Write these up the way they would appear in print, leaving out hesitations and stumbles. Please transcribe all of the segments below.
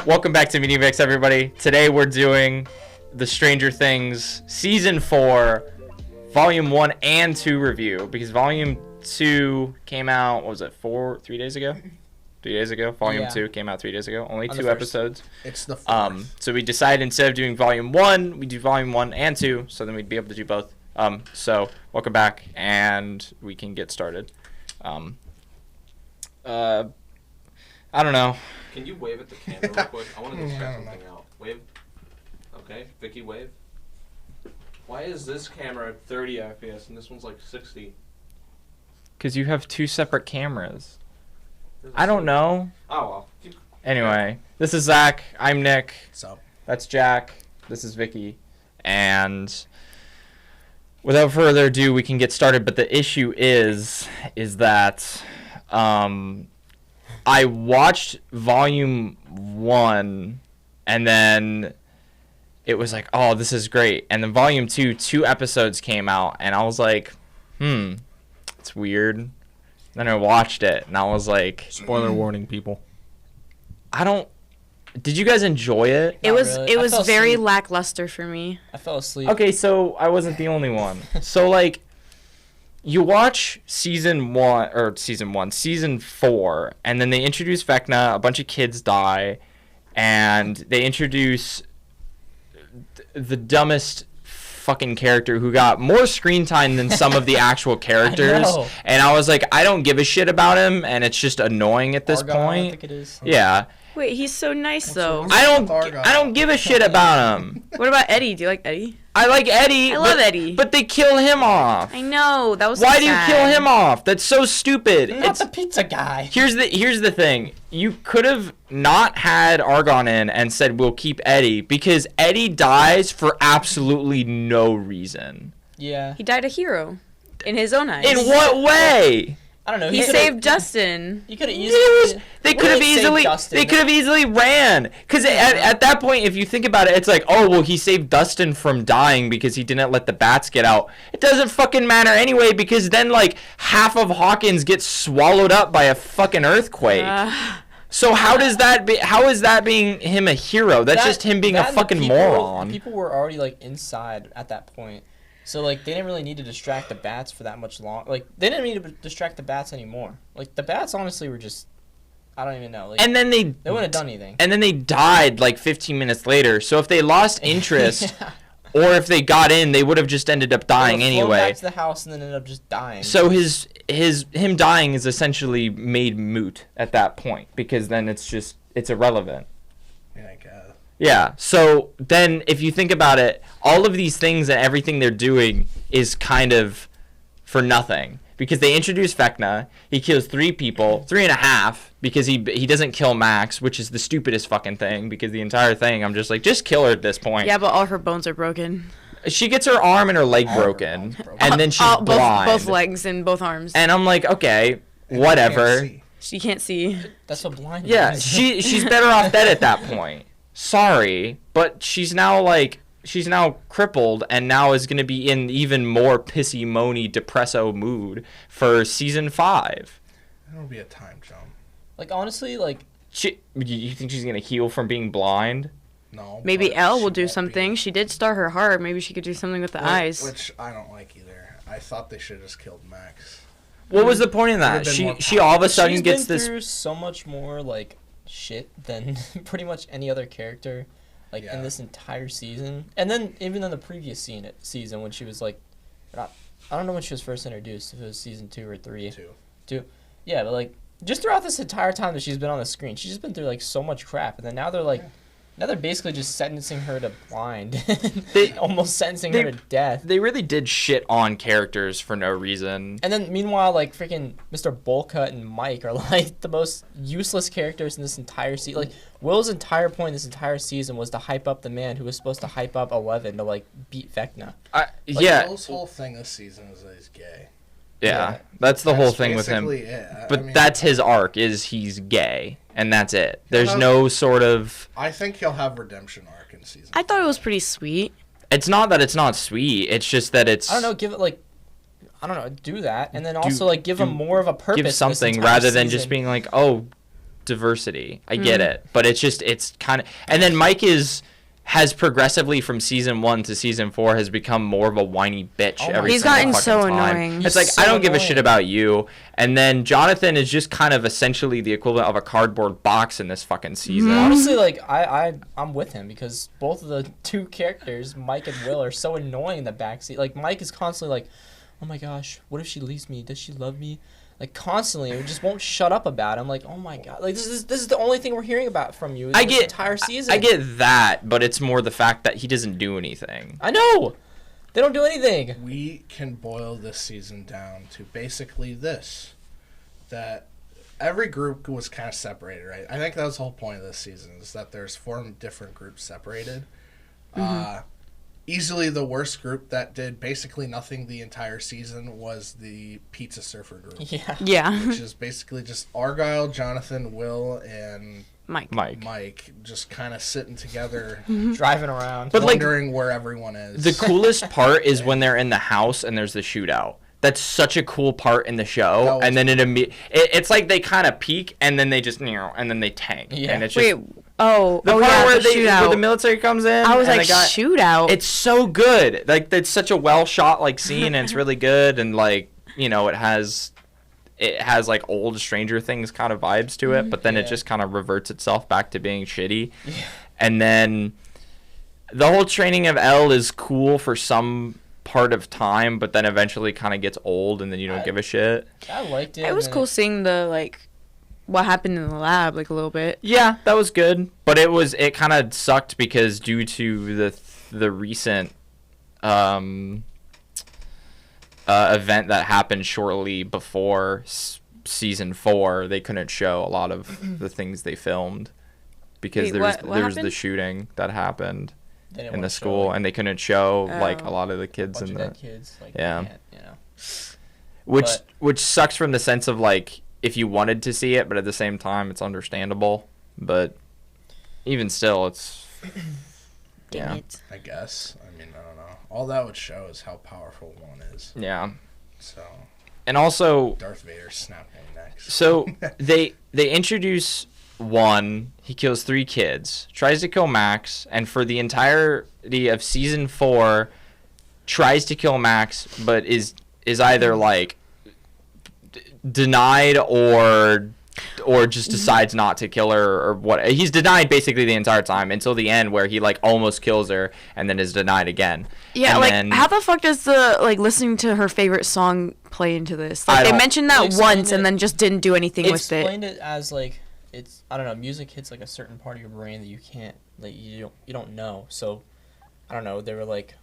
Welcome back to MediaMix, everybody. Today we're doing the Stranger Things Season 4, Volume 1 and 2 review. Because Volume 2 came out, what was it, 3 days ago? 3 days ago? Volume 2 came out 3 days ago. Only On 2 the first. episodes. It's the fourth. So we decided instead of doing Volume 1, we do Volume 1 and 2, so then we'd be able to do both. So welcome back, and we can get started. I don't know. Can you wave at the camera real quick? I want to check something out. Wave. Okay, Vicky, wave. Why is this camera at 30 FPS and this one's like 60? Because you have 2 separate cameras. I don't know. Oh, well. Anyway, this is Zach. I'm Nick. What's up? That's Jack. This is Vicky. And without further ado, we can get started. But the issue is that I watched Volume 1, and then it was like, oh, this is great. And then Volume 2, 2 episodes came out, and I was like, it's weird. Then I watched it, and I was like... Spoiler warning, people. Did you guys enjoy it? It was really. it was very asleep. lackluster for me. I fell asleep. Okay, so I wasn't the only one. So, like, you watch season 4, and then they introduce Vecna, a bunch of kids die, and they introduce the dumbest fucking character who got more screen time than some of the actual characters. I know. And I was like, I don't give a shit about him, and it's just annoying at this Argon, point. I think it is. Yeah. Wait, he's so nice though. I don't give a shit about him. What about Eddie? Do you like Eddie? I like Eddie. I love Eddie. But they kill him off. I know, that was Why so do you sad. kill him off? That's so stupid. Not the pizza guy. Here's the thing. You could have not had Argon in and said we'll keep Eddie, because Eddie dies for absolutely no reason. Yeah. He died a hero in his own eyes. In what way? I don't know. He saved Justin. You could have They easily. could have easily ran, because at that point, if you think about it, it's like, oh well, he saved Dustin from dying because he didn't let the bats get out. It doesn't fucking matter anyway, because then like half of Hawkins gets swallowed up by a fucking earthquake. So how is that being him a hero? That's just him being a fucking moron. People were already like inside at that point, so like they didn't really need to distract the bats for that much long. Like they didn't need to distract the bats anymore. Like the bats honestly were just, I don't even know. Like, And then they wouldn't have done anything. And then they died like 15 minutes later. So if they lost interest, Yeah. or if they got in, they would have just ended up dying They would've flown anyway. back to the house and then ended up just dying. So him dying is essentially made moot at that point, because then it's irrelevant. Yeah, I guess. Yeah. So then if you think about it, all of these things and everything they're doing is kind of for nothing, because they introduce Vecna. He kills 3 people, 3.5, because he doesn't kill Max, which is the stupidest fucking thing, because the entire thing I'm just like, just kill her at this point. Yeah, but all her bones are broken. She gets her arm and her leg broken, and then she's blind. Both legs and both arms. And I'm like, okay, And whatever. you can't see. She can't see. That's what blind Yeah, is. she's better off dead at that point. Sorry, but she's now crippled, and now is gonna be in even more pissy, moany, depresso mood for season 5. It'll be a time jump. Like honestly, like You think she's gonna heal from being blind? No. Maybe but Elle she will do won't be. something. She did star her heart. Maybe she could do something with the eyes. Which I don't like either. I thought they should have just killed Max. What was the point in that? Would've been more She all of a sudden she's gets been this. through so much more like shit than pretty much any other character, like Yeah. in this entire season. And then even in the previous season when she was like, I don't know when she was first introduced. If it was season 2 or 3. 2. Yeah, but like just throughout this entire time that she's been on the screen, she's just been through like so much crap. And then now they're like. Yeah. Now they're basically just sentencing her to blind. They- almost sentencing her to death. They really did shit on characters for no reason. And then meanwhile, like freaking Mr. Bullcut and Mike are like the most useless characters in this entire season. Like Will's entire point this entire season was to hype up the man who was supposed to hype up 11 to like beat Vecna. Yeah, Will's whole thing this season is that he's gay. yeah, that's the whole thing with him. basically it. I But mean, that's his arc, is he's gay, and that's it. There's have- no sort of. I think he'll have redemption arc in season. I thought it was pretty sweet. It's not that it's not sweet. It's just that it's. I don't know, give it like I don't know, do that, and then also like give them more of a purpose. Give something rather than just being like, oh, diversity. I get it, but it's kind of, and then Mike has progressively from season 1 to season 4 has become more of a whiny bitch every He's single gotten fucking so time. annoying. It's He's like, so I don't give a annoying. shit about you. And then Jonathan is just kind of essentially the equivalent of a cardboard box in this fucking season. Honestly, like I'm with him because both of the two characters, Mike and Will, are so annoying in the backseat. Like Mike is constantly like, "Oh my gosh, what if she leaves me? Does she love me?" Like constantly, it just won't shut up about it. I'm like, "Oh my god!" Like this is the only thing we're hearing about from you. This entire season. I get that, but it's more the fact that he doesn't do anything. I know. They don't do anything. We can boil this season down to basically this: that every group was kind of separated, right? I think that was the whole point of this season, is that there's 4 different groups separated. Easily the worst group that did basically nothing the entire season was the Pizza Surfer group. Yeah. Yeah. Which is basically just Argyle, Jonathan, Will, and Mike. just kind of sitting together, Driving around. But, like, wondering where everyone is. The coolest part is when they're in the house and there's the shootout. That's such a cool part in the show, and then it's like they kind of peak and then they just and then they tank. Yeah. And it's just, the part where shootout. the military comes in. I was and like, the guy- shootout. It's so good. Like it's such a well shot like scene, and it's really good, and like it has like old Stranger Things kind of vibes to it, but then it just kind of reverts itself back to being shitty. Yeah. And then the whole training of Elle is cool for some part of time, but then eventually kind of gets old, and then you don't give a shit. I liked it. It was cool seeing the what happened in the lab a little bit. Yeah, that was good, but it kind of sucked because due to the recent event that happened shortly before season 4, they couldn't show a lot of the things they filmed because there was the shooting that happened in the school, and they couldn't show like a lot of the kids in the kids. Like, yeah, you know. which sucks from the sense of like if you wanted to see it, but at the same time it's understandable. But even still, it's Dang it. I guess. I mean, I don't know. All that would show is how powerful one is. Yeah. So. And also, Darth Vader snapping necks. So they introduce one. He kills 3 kids. Tries to kill Max, and for the entirety of season 4, tries to kill Max, but is either like denied or just decides not to kill her or what. He's denied basically the entire time until the end where he like almost kills her and then is denied again. Yeah, and like then, how the fuck does the listening to her favorite song play into this? Like they mentioned that once and then just didn't do anything with it. Explained it as like it's, I don't know, music hits like a certain part of your brain that you can't, like you don't know. So I don't know, they were like,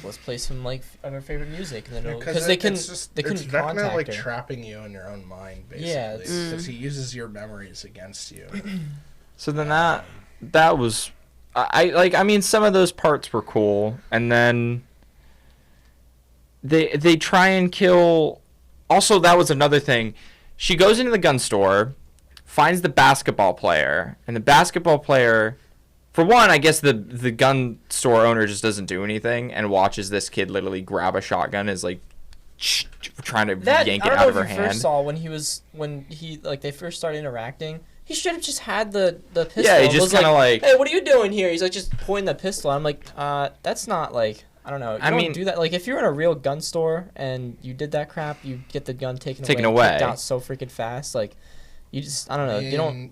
let's play some like of our favorite music, and then because they couldn't Vecna, contact like her. trapping you in your own mind, basically. Yeah, because he uses your memories against you. So then that was, I mean some of those parts were cool, and then they try and kill. Also, that was another thing. She goes into the gun store, finds the basketball player, and the basketball player. For one, I guess the gun store owner just doesn't do anything and watches this kid literally grab a shotgun, is like trying to yank it out of her hand. First saw when he like they first started interacting, he should have just had the pistol. Yeah, he just kind of like, hey, what are you doing here? He's like just pointing the pistol. I'm like, that's not like, I don't know. You don't do that. Like if you're in a real gun store and you did that crap, you get the gun taken away, kicked out so freaking fast. Like you just, I don't know.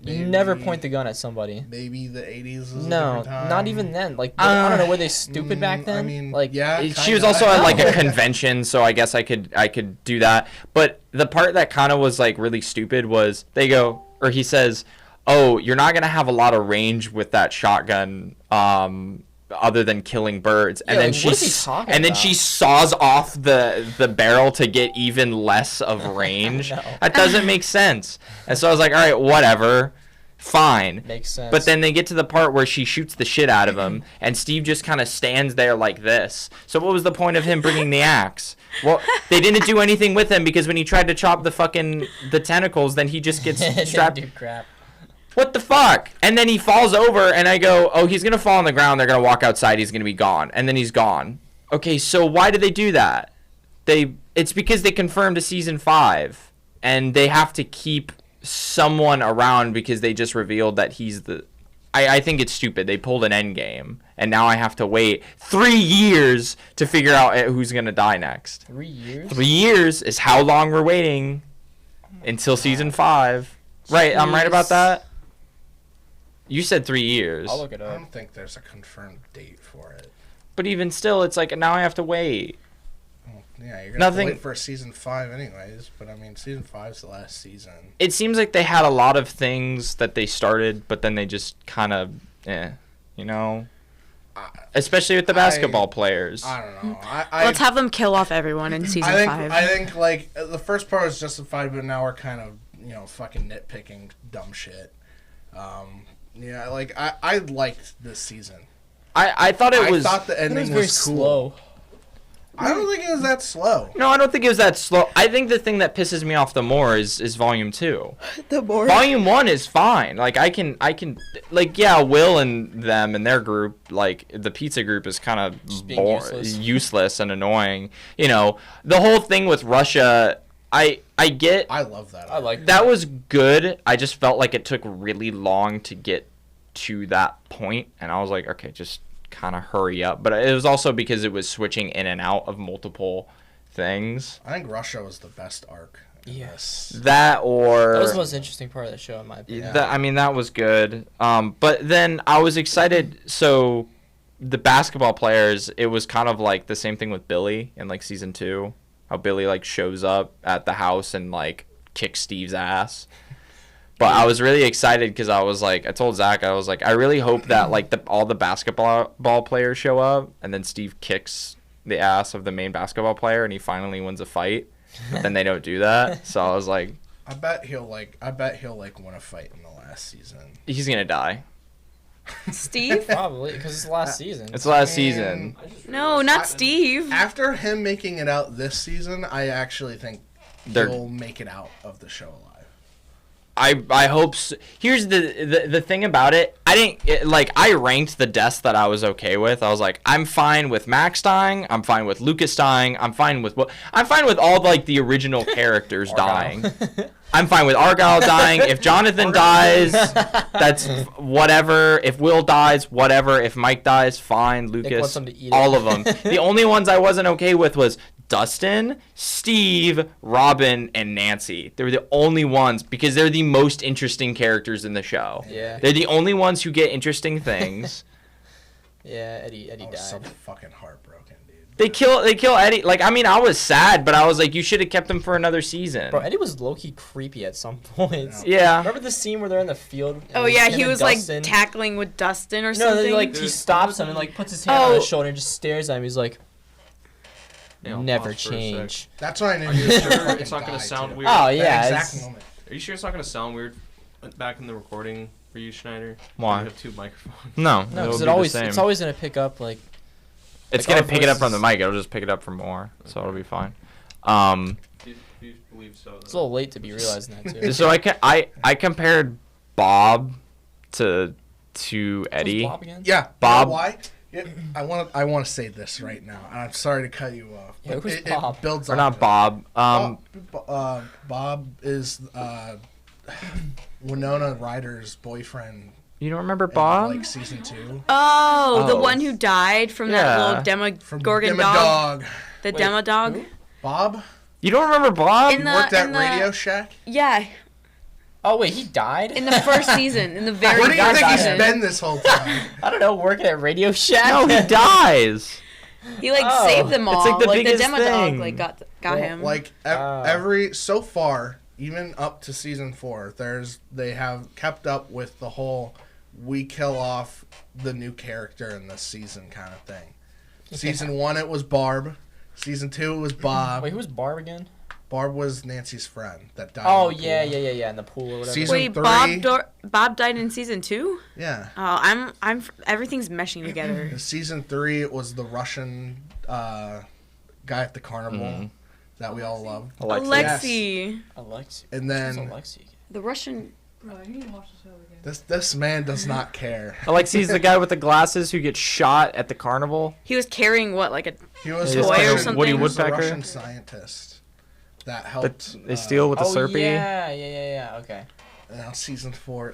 You never point the gun at somebody. Maybe the 80s was a No, different time. not even then. Like I don't know, were they stupid back then? I mean, like yeah. She was also at like a convention, so I guess I could do that. But the part that kind of was like really stupid was he says, "Oh, you're not gonna have a lot of range with that shotgun, other than killing birds." And then she saws off the barrel to get even less of range. That doesn't make sense. And so I was like, all right, whatever. Fine. Makes sense. But then they get to the part where she shoots the shit out of him, and Steve just kind of stands there like this. So what was the point of him bringing the axe? Well, they didn't do anything with him because when he tried to chop the tentacles, then he just gets strapped. Dude, crap. What the fuck? And then he falls over, and I go, oh, he's going to fall on the ground. They're going to walk outside. He's going to be gone. And then he's gone. Okay, so why did they do that? it's because they confirmed a season 5, and they have to keep someone around because they just revealed that he's the. I think it's stupid. They pulled an Endgame, and now I have to wait 3 years to figure out who's gonna die next. 3 years? 3 years is how long we're waiting until season 5. Right, I'm right about that. You said 3 years. I'll look it I up. don't think there's a confirmed date for it. But even still, it's like now I have to wait. Well, yeah, you're gonna have to Nothing- wait for season 5 anyways. But I mean, season 5's the last season. It seems like they had a lot of things that they started, but then they just kind of, you know. Especially with the basketball players. I don't know. Let's have them kill off everyone in season 5. I think like the first part was justified, but now we're kind of fucking nitpicking dumb shit. Yeah, like I liked this season. I thought it was. I thought the ending was cool. Slow. I don't think it was that slow. No, I don't think it was that slow. I think the thing that pisses me off the more is Volume 2. Volume 1 is fine. Like, I can, like, yeah, Will and them and their group, like, the pizza group is kind of useless and annoying. You know, the whole thing with Russia, I get. I love that. I like that. Was good. I just felt like it took really long to get to that point, and I was like, okay, just kind of hurry up. But it was also because it was switching in and out of multiple things. I think Russia was the best arc. Yes. That was the most interesting part of the show, in my opinion. That was good. But then I was excited. So the basketball players, it was kind of like the same thing with Billy in like season 2. How Billy like shows up at the house and like kicks Steve's ass. But I was really excited because I was like, I told Zach, I was like, I really hope that like all the basketball players show up, and then Steve kicks the ass of the main basketball player, and he finally wins a fight. But then they don't do that, so I was like, I bet he'll win a fight in the last season. He's gonna die. Steve? Probably, because it's the last season. It's the last season. No, not Steve. After him making it out this season, I actually think he'll make it out of the show alive. I hope so. Here's the thing about it. I ranked the deaths that I was okay with. I was like, I'm fine with Max dying. I'm fine with Lucas dying. I'm fine with all like the original characters dying. I'm fine with Argyle dying. If Jonathan dies, that's whatever. If Will dies, whatever. If Mike dies, fine. Lucas, all of them. The only ones I wasn't okay with was Dustin, Steve, Robin, and Nancy. They were the only ones because they're the most interesting characters in the show. Yeah. They're the only ones who get interesting things. Yeah, Eddie died. I was so fucking heartbroken, dude. They kill Eddie. Like, I mean, I was sad, but I was like, you should have kept him for another season. Bro, Eddie was low-key creepy at some points. Yeah. Remember the scene where they're in the field? Oh yeah, he was like tackling with Dustin or something. No, like he stops him and like puts his hand on his shoulder and just stares at him. He's like, never change. That's why I knew he was sure it's not gonna sound weird. Oh yeah. That exact moment. Are you sure it's not gonna sound weird back in the recording for you, Schneider? Why? You have 2 microphones. No, because it's always gonna pick up like. It's gonna pick it up from the mic. It'll just pick it up from more, so it'll be fine. You believe so? It's a little late to be realizing that too. So I compared Bob to Eddie. Bob again? Yeah, Bob. You know why? Yeah, I want to say this right now. And I'm sorry to cut you off. Yeah, But who's Bob? It builds Or on not it. Bob. Bob is Winona Ryder's boyfriend. You don't remember in, Bob? like season 2. Oh, the Oh. one who died from that little Demogorgon dog. The Demo dog. who? Bob You don't remember Bob? In the- worked at in the- Radio Shack. Yeah, Oh wait, he died. in the first season, in the very Where do you first think he's season. been this whole time? I don't know, working at Radio Shack. No, he dies. He like Oh. saved them all. It's like the the biggest Demo thing. dog like got Well, him. Like every so far, even up to season 4, they have kept up with the whole we kill off the new character in this season kind of thing. Season 1 it was Barb. Season 2 it was Bob. Wait, who was Barb again? Barb was Nancy's friend that died. Oh in the yeah, pool. in the pool or whatever. Season Wait, 3. Bob died in season 2? Yeah. Oh, everything's meshing together. Season 3 it was the Russian guy at the carnival that we all love. Alexei. Alexi. And then Who's Alexi? The Russian. Bro, I need to watch the show again. This man does not care. Alexei's the guy with the glasses who gets shot at the carnival. He was carrying what, like a He was toy a or Russian, something? Woody he was a Woodpecker? Russian scientist that helped. They steal with the Oh Slurpee. yeah. Okay. Now season 4.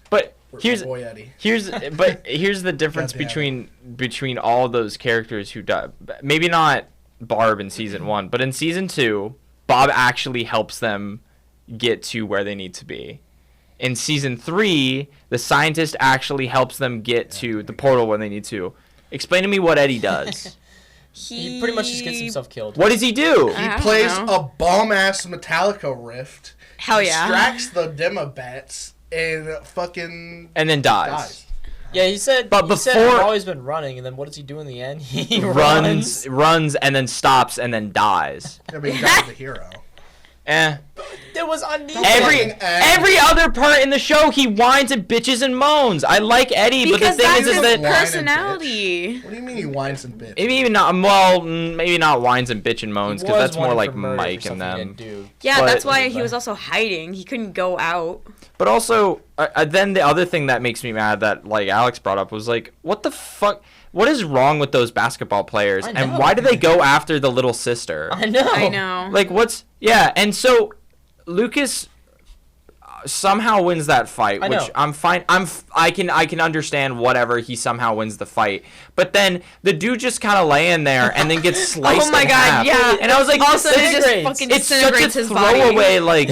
But We're here's boy Eddie. here's the difference Goddamn between all those characters who die. Maybe not Barb in season 1, but in season 2, Bob actually helps them get to where they need to be. In season 3, the scientist actually helps them get to the portal when they need to. Explain to me what Eddie does. He pretty much just gets himself killed. What does he do? He I don't plays know. a bomb-ass Metallica riff. Hell yeah. Distracts the Demobats and fucking And then dies. dies. Yeah, he said. But he said, before- I've always been running, and then what does he do in the end? He Runs, and then stops, and then dies. I mean, dies the hero. Eh. It was unneeded. Every other part in the show, he whines and bitches and moans. I like Eddie, Because but the thing that's is his Whine that and bitch. personality. What do you mean he whines and bitch? maybe not whines and bitch and moans, because that's more like Mike and them. Yeah, But- that's why he was also hiding. He couldn't go out. But also, then the other thing that makes me mad that like Alex brought up was like, what the fuck? What is wrong with those basketball players? I And know. why do they go after the little sister? I know. I know. Like yeah, and so Lucas somehow wins that fight, I which know. I'm fine. I can understand whatever, he somehow wins the fight. But then the dude just kind of laying there and then gets sliced Oh my in god, half. yeah. And I was like, also this he is- just disintegrates. fucking it's such a disintegrates his body. throwaway like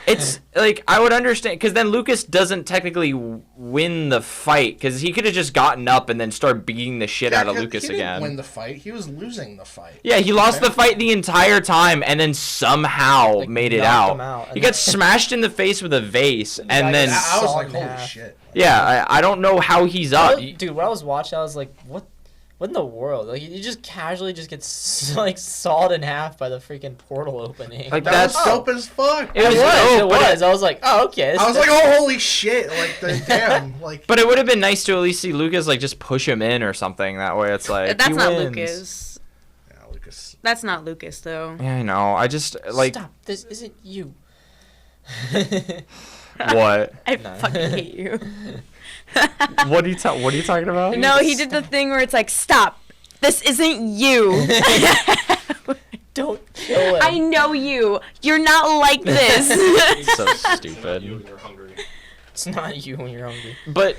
it's like I would understand because then Lucas doesn't technically win the fight because he could have just gotten up and then started beating the shit out of Lucas he again. didn't win the fight. He was losing the fight. Yeah, he lost the fight the entire time and then somehow Like, made it knocked out. him out, He and got then- smashed in the face with a vase and then I was Sawed like, in holy half. shit. yeah, I don't know how he's up. Dude, when I was watching, I was like, what in the world? Like, he just casually just gets, like, sawed in half by the freaking portal opening. Like, That was that's dope as fuck. It was it dope, but was. I was like, oh, okay. I was like, oh, holy shit. Like, the damn. Like, But it would have been nice to at least see Lucas like just push him in or something. That way, it's like That's he not wins. Lucas. yeah, Lucas. That's not Lucas, though. Yeah, I know. I just like Stop. This isn't you. what? I No. fucking hate you. What are you talking about? No, he did the thing where it's like, stop. This isn't you. Don't kill him. I know you. You're not like this. So stupid. You when you're hungry. It's not you when you're hungry. But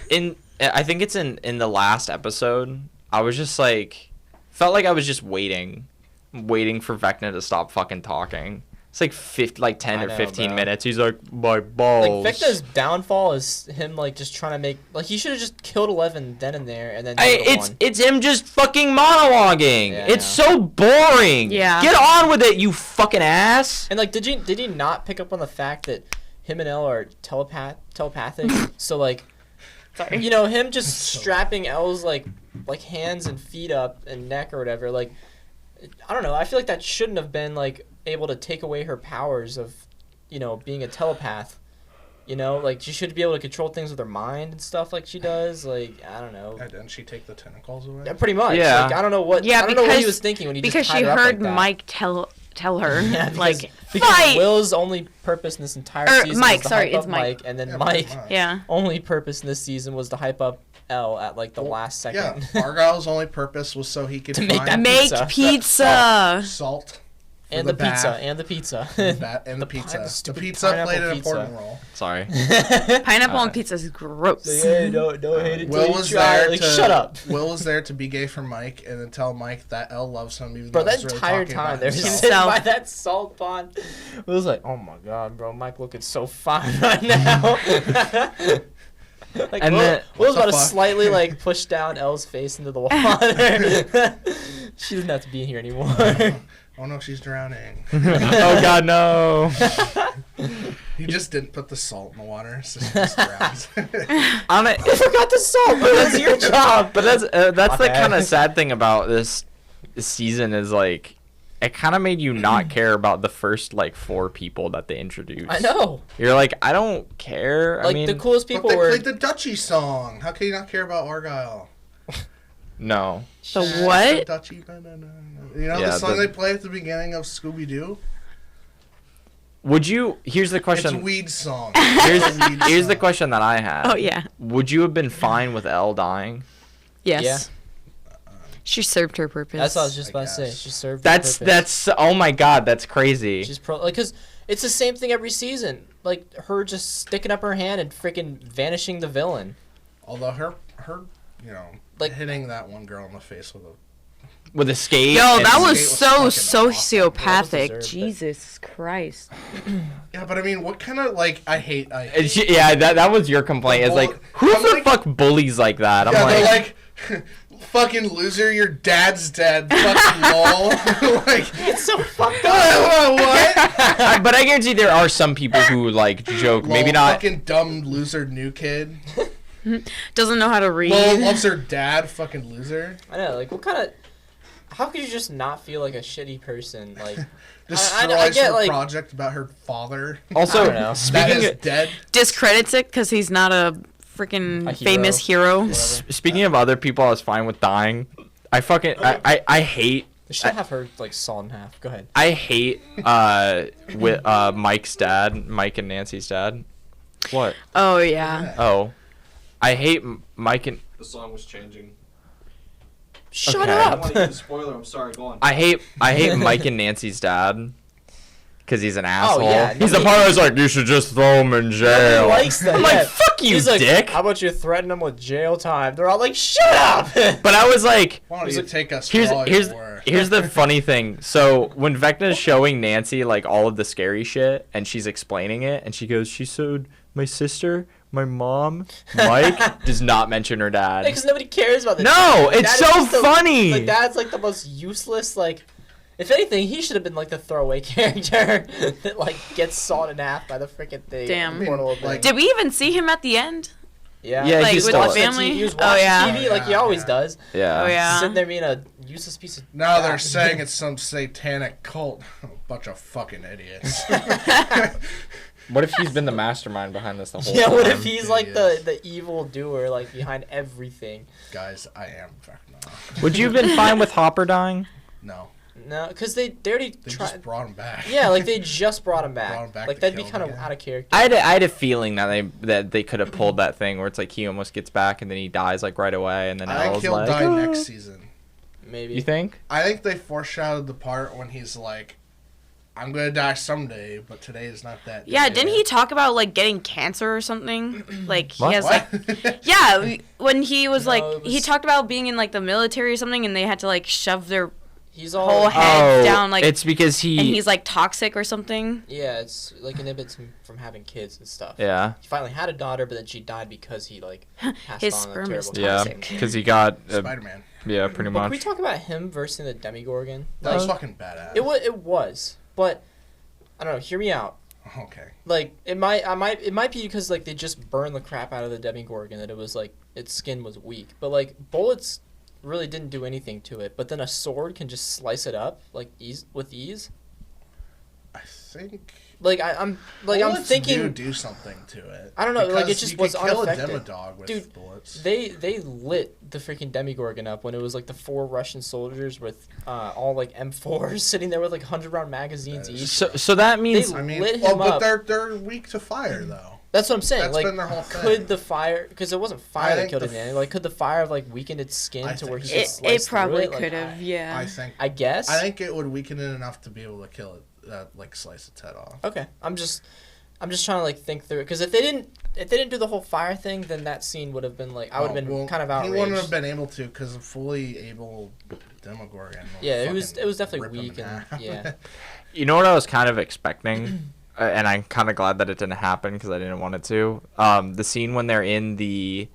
I think it's in the last episode. I was just like, felt like I was just waiting for Vecna to stop fucking talking. It's like 10 I or know, 15 bro. minutes. He's like, my balls. Like, Vecna's downfall is him, like, just trying to make... Like, he should have just killed 11 then and there, and then... It's him just fucking monologuing. Yeah, It's so boring. Yeah. Get on with it, you fucking ass. And, like, did he not pick up on the fact that him and Elle are telepathic? So, like... Sorry. You know, him just strapping Elle's, like hands and feet up and neck or whatever, like... I don't know, I feel like that shouldn't have been, like, able to take away her powers of, you know, being a telepath. You know, like, she should be able to control things with her mind and stuff like she does. Like, I don't know. Yeah, didn't she take the tentacles away? Yeah, pretty much. Yeah. Like, I don't know what. Yeah, I don't know what he because- was thinking when he because just tied she her up heard like that. Mike tell her, Yeah, because, like, because fight! Will's only purpose in this entire Or season Mike, was to sorry, hype it's up Mike. and then Yeah, Mike pretty much. Yeah. only purpose in this season was to hype up Elle at like the last second. Yeah, Argyle's only purpose was so he could To make find that Make Pizza. pizza. salt. for and the pizza, bath, and the pizza. and the pi- pizza. The stupid pizza pineapple played an pizza. important role. Sorry. Pineapple on pizza is gross. don't hate it till Will you was try. there Like, to shut up. Will was there to be gay for Mike and then tell Mike that Elle loves him even Bro, though that he's really entire talking time about they were himself. sitting Himself. by that salt pond. It was like, oh my god, bro, Mike looking so fine right now. Like, And then- Will's What about the to fuck? slightly like push down Elle's face into the water. She doesn't have to be here anymore. Oh no, she's drowning. Oh God, no. He just didn't put the salt in the water, so she just drowns. On I it, forgot the salt, but that's your job. but that's the Okay. kind of sad thing about this season is like it kind of made you not care about the first like 4 people that they introduced. I know. You're like, I don't care. Like I mean, the coolest But people they were. played the Dutchie song. How can you not care about Argyle? no. The what? The Dutchie, you know Yeah, the song the- they play at the beginning of Scooby Doo? Would you? Here's the It's question. a weed song. Here's the question that I have. Oh yeah. Would you have been fine with Elle dying? Yes. Yeah. She served her purpose. That's what I was just I about to say. guess. She served her purpose. That's. Oh my God, that's crazy. She's because it's the same thing every season. Like her just sticking up her hand and freaking vanishing the villain. Although her, Like- hitting that one girl in the face With a skate. Yo, and- that was Skate was so fucking sociopathic. deserved it. Jesus Christ. Yeah, but I mean, what kind of I hate. Yeah, that was your complaint. It's like, who I'm the like- fuck bullies like that? I'm Yeah, like, they're like, fucking loser, your dad's dead. Fucking lol. Like, It's so fucked up. what? but I guarantee there are some people who like joke. Lol, Maybe not. Fucking dumb loser new kid. Doesn't know how to read. Lol loves her dad. Fucking loser. I know. Like, what kind of? How could you just not feel like a shitty person? Like, Destroys I get, her like- project about her father. I don't know. Also, That speaking is of, dead. Discredits it because he's not a freaking A hero. famous hero. Whatever. speaking of other people, I was fine with dying. I fucking I hate. They should have her like sawed in half. Go ahead. I hate with Mike's dad, Mike and Nancy's dad. What? Oh yeah. Oh, I hate Mike and The song was changing. Shut Okay. I don't want to give up. a spoiler. I'm sorry. Go on. I hate Mike and Nancy's dad because he's an asshole. yeah, He's the nobody- part that's like, you should just throw him in jail. Nobody likes that. I'm yeah. like, fuck you, He's like, dick. how about you threaten him with jail time? They're all like, shut up. But I was like, Why don't He's you like, take us here's for all here's your worth? here's the funny thing. So when Vecna's showing Nancy like all of the scary shit and she's explaining it and she goes, she sued my sister, my mom, Mike, does not mention her dad. Because nobody cares about this. No, Like, it's that is so just the- funny. Like that's like the most useless. Like, if anything, he should have been like the throwaway character that like gets sawed in half by the freaking thing. Damn. Portal thing. Like- Did we even see him at the end? yeah, Yeah, Like he's with still- the watching family? He was Oh watching yeah. TV like he always does. Yeah. Oh yeah. Sitting there being a useless piece of. Now they're crap. saying it's some satanic cult. Bunch of fucking idiots. What if he's been the mastermind behind this the whole Yeah, time? what if he's like Idiots. the evil doer, like behind everything? Guys, I am Vecna. Would you have been fine with Hopper dying? No, No, because they already they tried. just brought him back. Yeah, like they just brought him back. Brought him back Like to that'd be kill kind him of again. out of character. I had a feeling that they could have pulled that thing where it's like he almost gets back and then he dies like right away and then I think Elle's he'll like, die "Ah." next season. Maybe. You think? I think they foreshadowed the part when he's like, I'm gonna die someday, but today is not that day. Yeah, didn't he talk about like getting cancer or something? Like he What? has like What? yeah, when he was No, like it was- he talked about being in like the military or something and they had to like shove their He's whole all. head down like it's because and he's like toxic or something. Yeah, it's like inhibits him from having kids and stuff. yeah, He finally had a daughter, but then she died because he like passed His on a sperm is terrible yeah, toxic. because he got Spider-Man. yeah, pretty But can we much. talk about him versus the Demigorgon? That was Like, fucking badass. it was, but I don't know. Hear me out. Okay. Like it might be because like they just burned the crap out of the Demigorgon that it was like its skin was weak, but like bullets really didn't do anything to it. But then a sword can just slice it up like with ease. I think. Like I'm Bullets thinking do something to it. I don't know, like, it Because just you was could kill unaffected. a demodog with Dude, bullets. they lit the freaking Demigorgon up when it was like the 4 Russian soldiers with all like M4s sitting there with like 100-round magazines That is each. So that means They- I mean, lit him well, but up. they're weak to fire though. That's what I'm saying. That's like, been their whole thing. could the fire? Because it wasn't fire I that think killed the him. Man. Like, could the fire have like weakened its skin I to where think he could so. slice It probably through it? could Like, have, yeah. I think. I guess. I think it would weaken it enough to be able to kill it, like slice its head off. Okay, I'm just trying to like think through it because if they didn't do the whole fire thing, then that scene would have been like I would have been kind of outraged. He wouldn't have been able to because a fully able Demogorgon. will Yeah, it was fucking definitely rip him weak in and half. yeah. you know what I was kind of expecting, and I'm kind of glad that it didn't happen because I didn't want it to. The scene when they're in the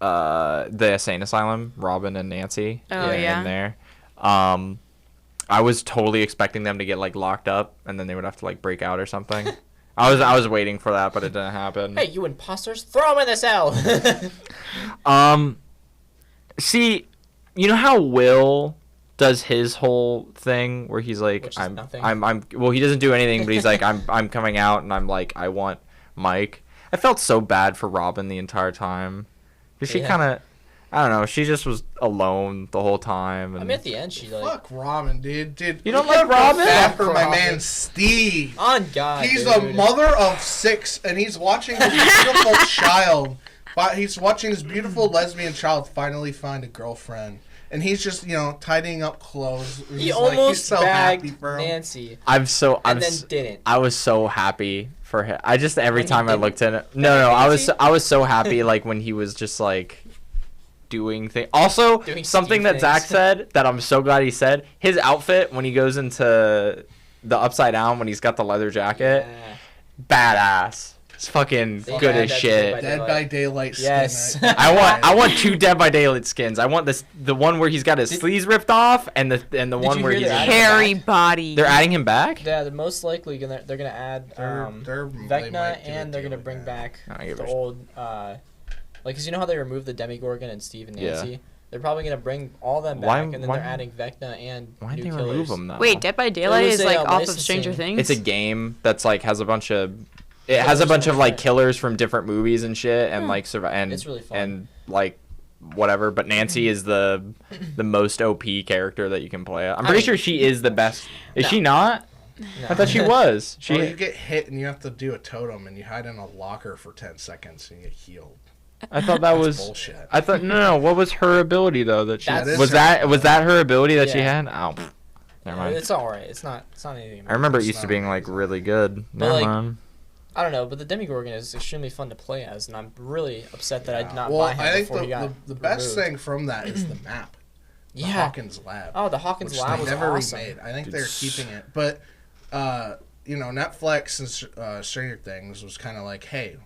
insane asylum, Robin and Nancy. Oh, they're yeah. In there. I was totally expecting them to get like locked up and then they would have to like break out or something. I was waiting for that, but it didn't happen. Hey, you imposters! Throw him in the cell. See, you know how Will does his whole thing where he's like, Which is I'm nothing. well, he doesn't do anything, but he's like, I'm coming out, and I'm like, I want Mike. I felt so bad for Robin the entire time. 'Cause she Yeah. kind of, I don't know. She just was alone the whole time. And I mean, at the end, she like. Fuck Robin, dude. You don't like Robin? After my Robin. man Steve. On God. He's dude. a mother of 6, and he's watching his beautiful child. He's watching his beautiful lesbian child finally find a girlfriend. And he's just, tidying up clothes. He almost he's so bagged happy for him. Nancy. then Didn't. I was so happy for him. I just every When he time I didn't? looked at it. No, I was so happy like when he was just like doing things. Also, Doing something Steve that Zach things. said that I'm so glad he said. His outfit when he goes into the Upside Down when he's got the leather jacket, Yeah. badass. It's fucking They good had as that shit. Dead by Daylight skin. Yes. I want 2 Dead by Daylight skins. I want the one where he's got his sleeves ripped off and the one you where hear he's they're in- adding Hairy back? body. they're adding him back. Yeah, they're most likely they're gonna add They Vecna, might do a and they're deal gonna with bring that. back I give the a sh- old cause you know how they removed the Demogorgon and Steve and Yeah. Nancy. They're probably gonna bring all them back, Why- and then why- they're adding Vecna and Why new did they killers. remove him though? Wait, Dead by Daylight was is a, like off of licensing- Stranger Things. It's a game that's like has a bunch of it Yeah, has a there's bunch some of like different- killers from different movies and shit and like and It's really fun. and like whatever. But Nancy is the most OP character that you can play. I'm pretty sure she is the best. Is she not? No. I thought she was. She. Well, you get hit and you have to do a totem and you hide in a locker for 10 seconds and you get healed. I thought that That's was. bullshit. I thought no. What was her ability though? That she That's- was that her ability that she Yeah. had? Oh, never mind. It's alright. It's not anything. I remember it It's used to not being like amazing. really good. But, Never like, mind. I don't know, but the Demogorgon is extremely fun to play as, and I'm really upset that I did not Well, buy him I think before he got the best removed. thing from that is the map. The Yeah. Hawkins Lab. Oh, the Hawkins which Lab they was never awesome. remade. I think Dude, they're keeping it. But, Netflix and Stranger Things was kind of like, hey,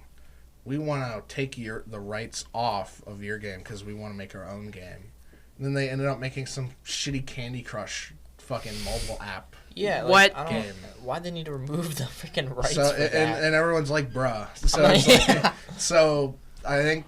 we want to take the rights off of your game because we want to make our own game. And then they ended up making some shitty Candy Crush fucking mobile app. Yeah, What? I don't Game. why they need to remove the freaking rights So for that. and everyone's like, bruh. So I'm it's like, like, so I think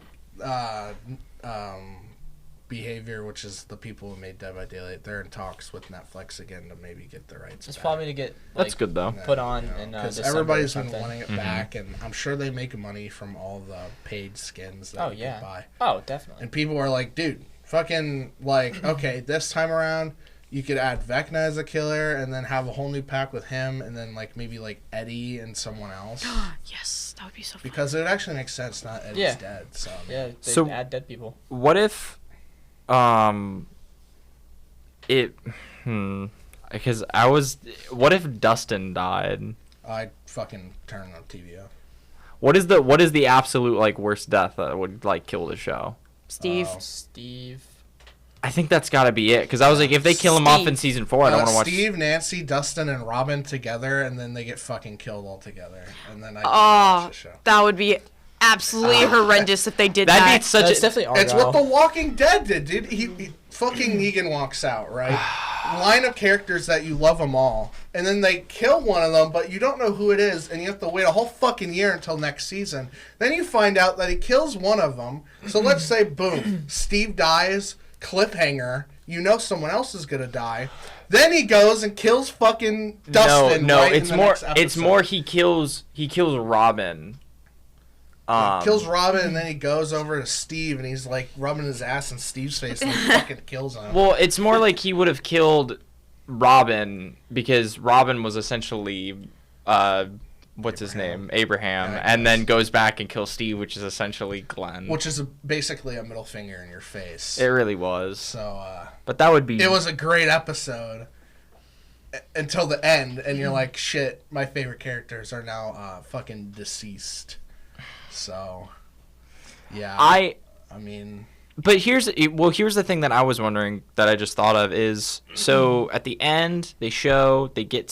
Behavior, which is the people who made Dead by Daylight, they're in talks with Netflix again to maybe get the rights. It's back. probably to get That's like, good though. put on in because December everybody's or been something. wanting it Mhm. back, and I'm sure they make money from all the paid skins that Oh you yeah. can buy. Oh, definitely. And people are like, dude, fucking like, okay, this time around you could add Vecna as a killer, and then have a whole new pack with him, and then like maybe like Eddie and someone else. Yes, that would be so fun. Because it actually makes sense. Not Eddie's Yeah. dead. So Yeah, they So- add dead people. What if, it, because what if Dustin died? I'd fucking turn the TV off. What is the absolute like worst death that would like kill the show? Steve. Steve. I think that's got to be it. Because I was like, if they kill him off in Steve. season 4, I don't want to watch. Steve, Nancy, Dustin, and Robin together, and then they get fucking killed all together, and then I can Oh, watch the show. that would be absolutely horrendous if they did That'd that. be such That's a. definitely Argyle. It's what The Walking Dead did, dude. He fucking Negan walks out, right? Line of characters that you love them all, and then they kill one of them, but you don't know who it is, and you have to wait a whole fucking year until next season. Then you find out that he kills one of them. So let's say, boom, Steve dies, cliffhanger. You know someone else is gonna die. Then he goes and kills fucking Dustin. No, right in it's the more. next It's episode. more. He kills Robin. He kills Robin, and then he goes over to Steve, and he's like rubbing his ass in Steve's face, and he fucking kills him. Well, it's more like he would have killed Robin because Robin was essentially, what's his name, Abraham, Yeah, I and then guess. goes back and kills Steve, which is essentially Glenn. Which is basically a middle finger in your face. It really was. So, But that would be. it was a great episode until the end, and you're like, shit, my favorite characters are now fucking deceased. So, yeah. I mean, But here's the thing that I was wondering that I just thought of is so at the end they get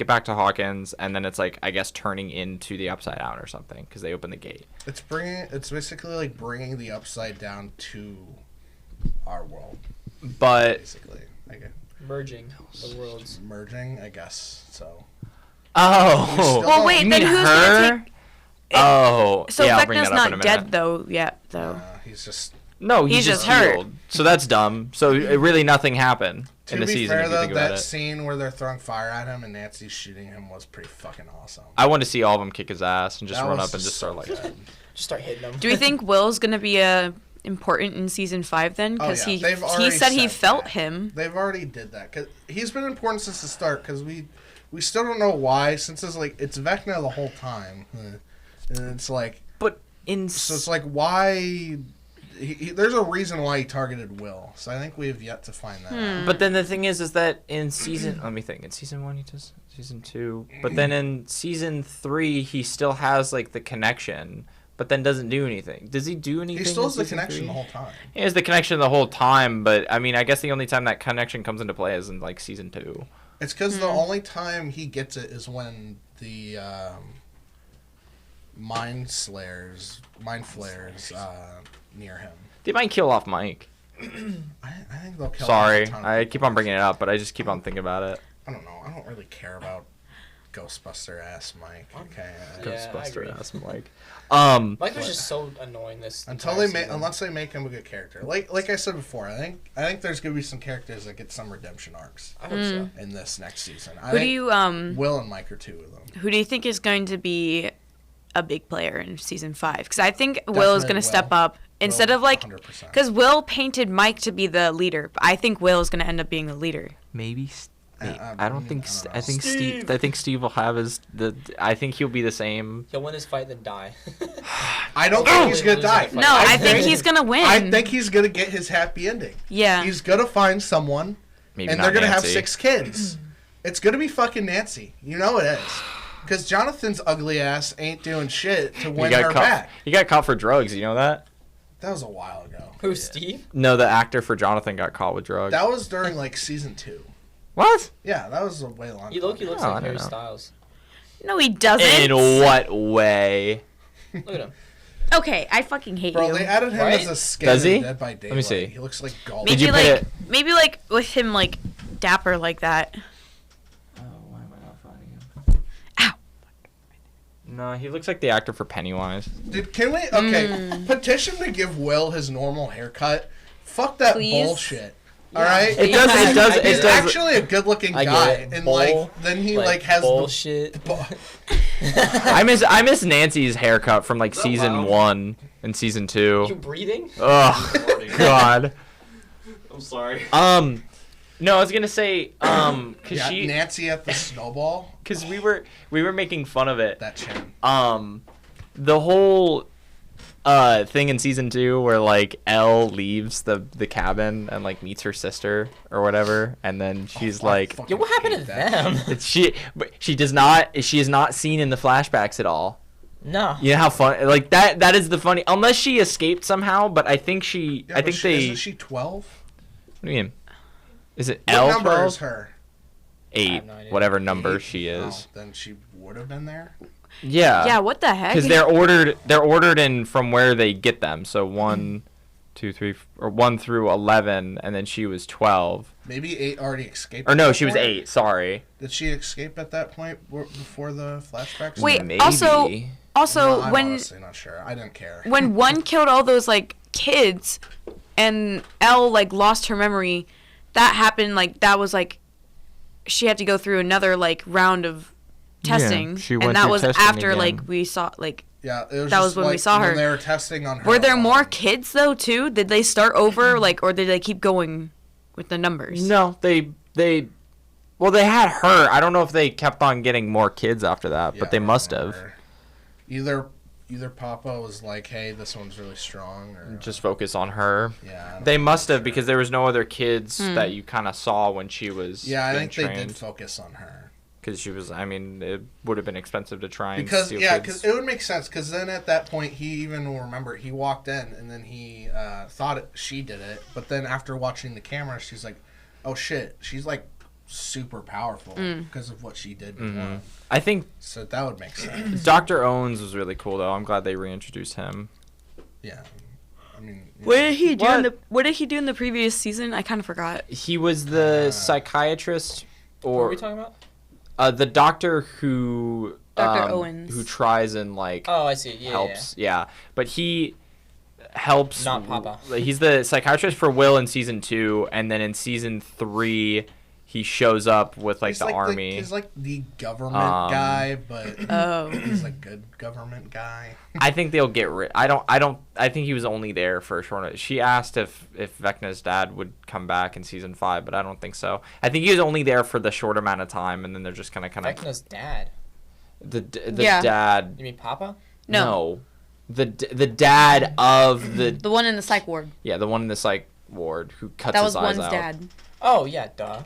back to Hawkins, and then it's like I guess turning into the Upside Down or something because they open the gate. it's basically like bringing the Upside Down to our world, But basically. Like merging the worlds. merging, I guess. So, oh, Well, wait, you then mean who's her? gonna take? Oh, So yeah, I'll bring Vecna's that up in a not minute. dead though yet, though. he's just. No, he's He's just just hurt. healed. So that's dumb. So really nothing happened in To the be season fair, if you though, think about that it. scene where they're throwing fire at him and Nancy's shooting him was pretty fucking awesome. I want to see all of them kick his ass and just That run was up and just so start like. good. Just start hitting them. Do we think Will's gonna be important in season 5 then? Because he said he felt him. They've already did that. Cause he's been important since the start. Because we still don't know why. Since it's Vecna the whole time, and it's like. But so it's like why. There's a reason why he targeted Will, so I think we have yet to find that out. But then the thing is that in season, let me think, in season 1 he does, season 2, but then in season 3 he still has like the connection, but then doesn't do anything. Does he do anything? He still has the connection the whole time. He has the connection the whole time, but I mean, I guess the only time that connection comes into play is in like season 2. It's because the only time he gets it is when the mind flares near him. They might kill off Mike. I think they'll kill. Sorry, I keep on bringing it up, but I just keep on thinking about it. I don't know. I don't really care about Ghostbuster ass Mike. Okay. Ghostbuster ass Mike. Mike was just so annoying unless they make him a good character. Like I said before, I think there's gonna be some characters that get some redemption arcs. I hope so. In this next season. Will and Mike are 2 of them. Who do you think is going to be a big player in season 5? Because I think Will is going to step up instead of like, because Will painted Mike to be the leader, but I think Will is going to end up being the leader. Maybe. I think Steve will have I think he'll be the same. He'll win his fight then die. I don't think he's gonna die. No, I think he's gonna win. I think he's gonna get his happy ending. Yeah. He's gonna find someone, Maybe and not they're gonna Nancy. have 6 kids. It's gonna be fucking Nancy. You know it is. Because Jonathan's ugly ass ain't doing shit to win her back. He got caught for drugs. You know that? That was a while ago. Who, Steve? No, the actor for Jonathan got caught with drugs. That was during like season 2. What? Yeah, that was a way long. He looks like Harry Styles. No, he doesn't. In what way? Look at him. Okay, I fucking hate Bro, you. they added him as a skin Does he? in Dead by Daylight. Let me see. He looks like Gollum. Maybe like with him like dapper like that. Oh, why am I not finding him? Ow. No, he looks like the actor for Pennywise. Dude, can we petition to give Will his normal haircut? Fuck that bullshit. All right, It does. He's actually a good-looking guy, and then he has bullshit. I miss Nancy's haircut from like season 1 and season 2. You breathing? Oh God. I'm sorry. No, I was gonna say cause Nancy at the snowball. Cause we were making fun of it. That chin. The whole thing in season 2 where like Elle leaves the cabin and like meets her sister or whatever, and then she's like, yo, what happened to them? She is not seen in the flashbacks at all. No. You know how fun like that is the funny, unless she escaped somehow, but I think isn't she 12? What do you mean? Is it What L number 12? is her? 8, no idea. whatever number 8? she is. Oh, then she would have been there. Yeah, what the heck? Because they're ordered in from where they get them. So 1, 2, 3, or 1 through 11, and then she was 12. Maybe 8 already escaped. Or no, she was 8. Sorry. Did she escape at that point before the flashbacks? Wait, Maybe. also No, I'm when honestly not sure. I didn't care. when one killed all those like kids, and Elle like lost her memory, that happened like that was like she had to go through another like round of testing, she went and that through was testing after again. like we saw like Yeah, it was that just was when we like saw her. When they were testing on her. Were there more alone. kids though too? Did they start over like, or did they keep going with the numbers? No, they had her. I don't know if they kept on getting more kids after that, Yeah, but they I must remember. have. Either Papa was like, "Hey, this one's really strong," or Just focus on her. yeah. They must have, because there was no other kids that you kind of saw when she was. Yeah, I being think they trained. did focus on her. Because she was, I mean, it would have been expensive to try and Because steal yeah, kids. because it would make sense. Because then at that point, he even will remember he walked in and then he thought she did it, but then after watching the camera, she's like, "Oh shit, she's like super powerful because of what she did before." I think So that would make sense. Dr. Owens was really cool, though. I'm glad they reintroduced him. Yeah, I mean, What did he do? What? What did he do in the previous season? I kind of forgot. He was the psychiatrist, What are or we talking about? The doctor who Dr. Owens. who tries and like Oh, I see. Yeah, helps. Yeah, but he helps. Not Papa. He's the psychiatrist for Will in season 2, and then in season 3, he shows up with like he's the army. He's like the government guy, but he's a good government guy. I think they'll get rid. I think he was only there for a short. She asked if Vecna's dad would come back in season 5, but I don't think so. I think he was only there for the short amount of time, and then they're just gonna kind of. Vecna's dad. The dad. You mean Papa? No. The dad of the one in the psych ward. Yeah, the one in the psych ward who cuts That his was eyes one's out. dad. Oh yeah, duh.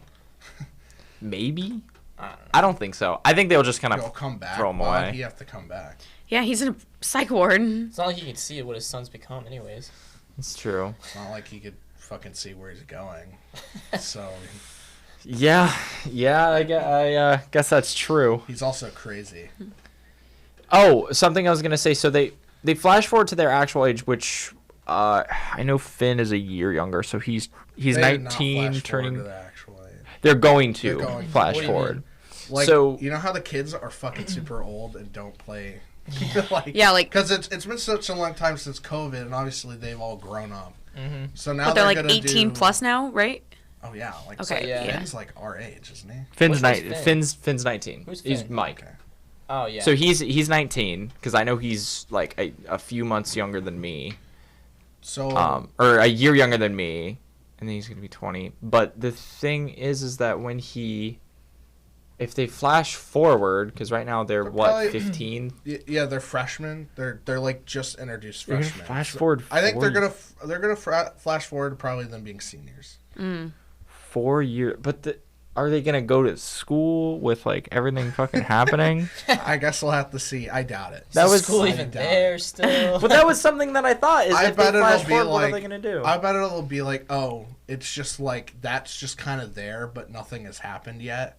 Maybe. I don't know. I don't think so. I think they'll just kind He'll of come back. throw him away. He have to come back. Yeah, he's in a psych ward. It's not like he can see what his son's become, anyways. It's true. It's not like he could fucking see where he's going. So Yeah, I guess that's true. he's also crazy. Oh, something I was gonna say. So they flash forward to their actual age, which I know Finn is a year younger, so he's They did not 19, flash turning. forward to the actual age. They're going to They're going to. flash What do you forward. Like, So- you know how the kids are fucking super old and don't play? Like, Yeah, like- because it's been such a long time since COVID, and obviously they've all grown up. Mm-hmm. So now But they're like gonna 18 plus now, right? Oh yeah, like Okay, so yeah. Finn's like our age, isn't he? Finn's Which one's Finn? Finn's 19. Who's He's Finn? Mike. Okay. Oh yeah. So he's 19 because I know he's like a few months younger than me, So or a year younger than me, and then he's gonna be 20. But the thing is that if they flash forward, because right now they're what, probably- 15. yeah, they're freshmen. They're like just introduced They're gonna freshmen. flash So forward I think 4 they're gonna flash forward to probably them being seniors. 4 years. But are they gonna go to school with like everything fucking happening? I guess we'll have to see. I doubt it. That Is was- school I even doubt there still? But that was something that I thought is I if they bet it'll flash be forward, what are like- they gonna do? I bet it'll be like, oh, it's just like that's just kind of there, but nothing has happened yet.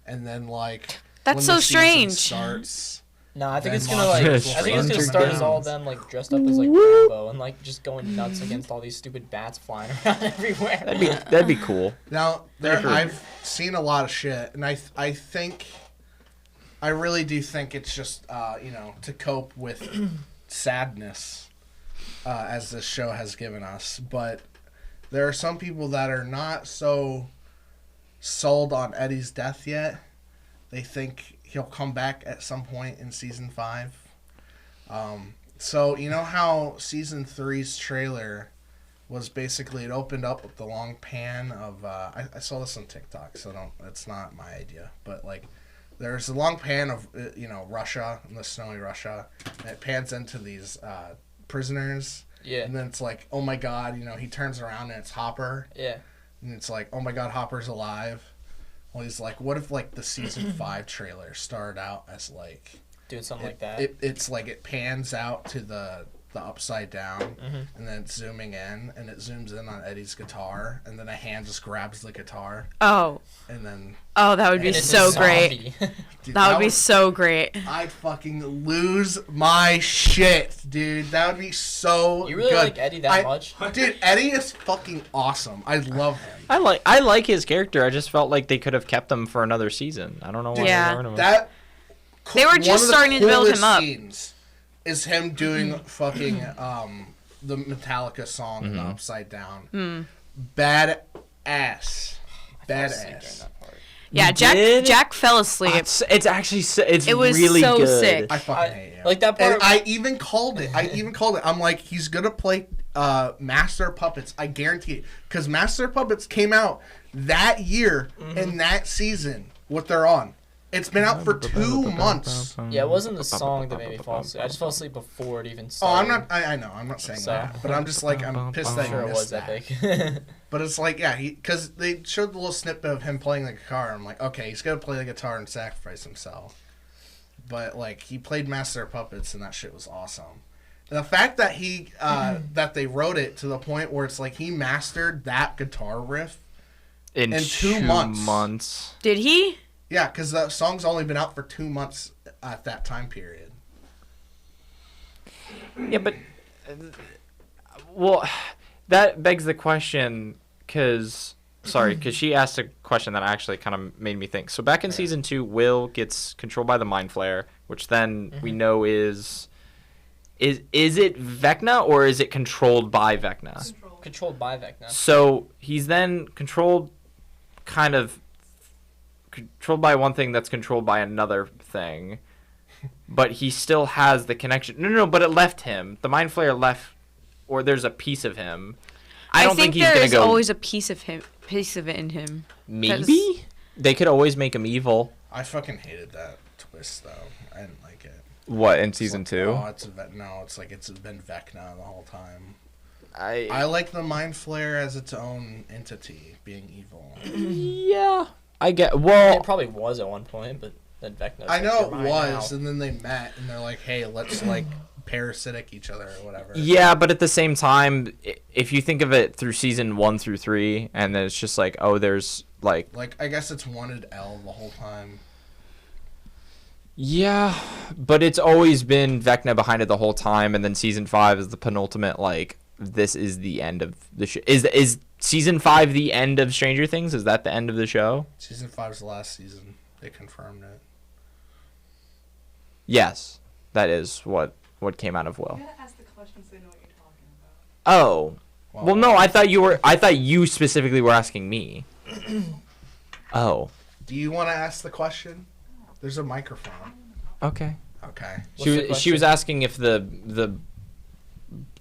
And then like That's when so the season strange. starts. No, I think Then it's gonna like. I monsters think will it's gonna enter start as down. all of them like dressed up as like Rambo and like just going nuts against all these stupid bats flying around everywhere. That'd be cool. Now agree. I've seen a lot of shit, and I think I really do think it's just to cope with sadness as this show has given us. But there are some people that are not so sold on Eddie's death yet. They think he'll come back at some point in season 5. So you know how season 3's trailer was basically, it opened up with the long pan of I saw this on TikTok, so it's not my idea, but like there's a long pan of Russia and the snowy Russia, and it pans into these prisoners, Yeah. and then it's like, oh my god, he turns around and it's Hopper, Yeah. and it's like, oh my god, Hopper's alive. Well, he's like, what if like the season 5 trailer started out as like Doing something like that. it's like it pans out to the upside down, and then it's zooming in, and it zooms in on Eddie's guitar, and then a hand just grabs the guitar, Oh, and then that would be And it's so a great. zombie. dude, That would be so great. I'd fucking lose my shit, dude. That would be so You really good. like Eddie that much? Dude, Eddie is fucking awesome. I love him. I like his character. I just felt like they could have kept him for another season. I don't know why Yeah. they weren't. That They were just one of the starting to build him coolest up. scenes is him doing fucking the Metallica song Mm-hmm. the Upside Down. Hmm. Badass. I fell asleep during Badass. that part. Yeah, You did? Jack fell asleep. It's actually it's It was really so good. sick. I fucking hate him. Like that part. And I even called it. I'm like, he's gonna play Master of Puppets. I guarantee it, because Master of Puppets came out that year and that season. What they're on. It's been out for 2 months. Yeah, it wasn't the song that made me fall asleep. I just fell asleep before it even Oh, started. I'm not. I know. I'm not saying So- that, but I'm just like, I'm pissed that I'm sure you it missed was that. epic. But it's like, yeah, because they showed the little snippet of him playing the guitar. I'm like, okay, he's gonna play the guitar and sacrifice himself. But like, he played Master of Puppets, and that shit was awesome. And the fact that that they wrote it to the point where it's like he mastered that guitar riff. in 2 2 months. Did he? Yeah, because the song's only been out for 2 months at that time period. Yeah, but well, that begs the question because she asked a question that actually kind of made me think. So back in season 2, Will gets controlled by the Mind Flayer, which then we know is it Vecna or is it controlled by Vecna? Controlled by Vecna. So he's then controlled kind of controlled by one thing that's controlled by another thing, but he still has the connection. No, but it left him. The Mind Flayer left, or there's a piece of him. I don't think he's gonna go. There's always a piece of it in him. Maybe they could always make him evil. I fucking hated that twist though. I didn't like it. What, in season 2? Oh, it's been Vecna the whole time. I like the Mind Flayer as its own entity, being evil. Yeah, I get. Well, it probably was at one point, but then Vecna. I know it was, and then they met, and they're like, "Hey, let's like parasitic each other or whatever." Yeah, but at the same time, if you think of it through season 1 through 3, and then it's just like, oh, there's like I guess it's wanted L the whole time. Yeah, but it's always been Vecna behind it the whole time, and then season 5 is the penultimate. Like, this is the end of the show. Is season 5 the end of Stranger Things? Is that the end of the show? Season 5 is the last season. They confirmed it. Yes, that is what came out of Will. You gotta ask the questions so they know what you're talking about. Oh, well, no, I thought you specifically were asking me. Oh. Do you want to ask the question? There's a microphone. Okay. Okay. She was asking if the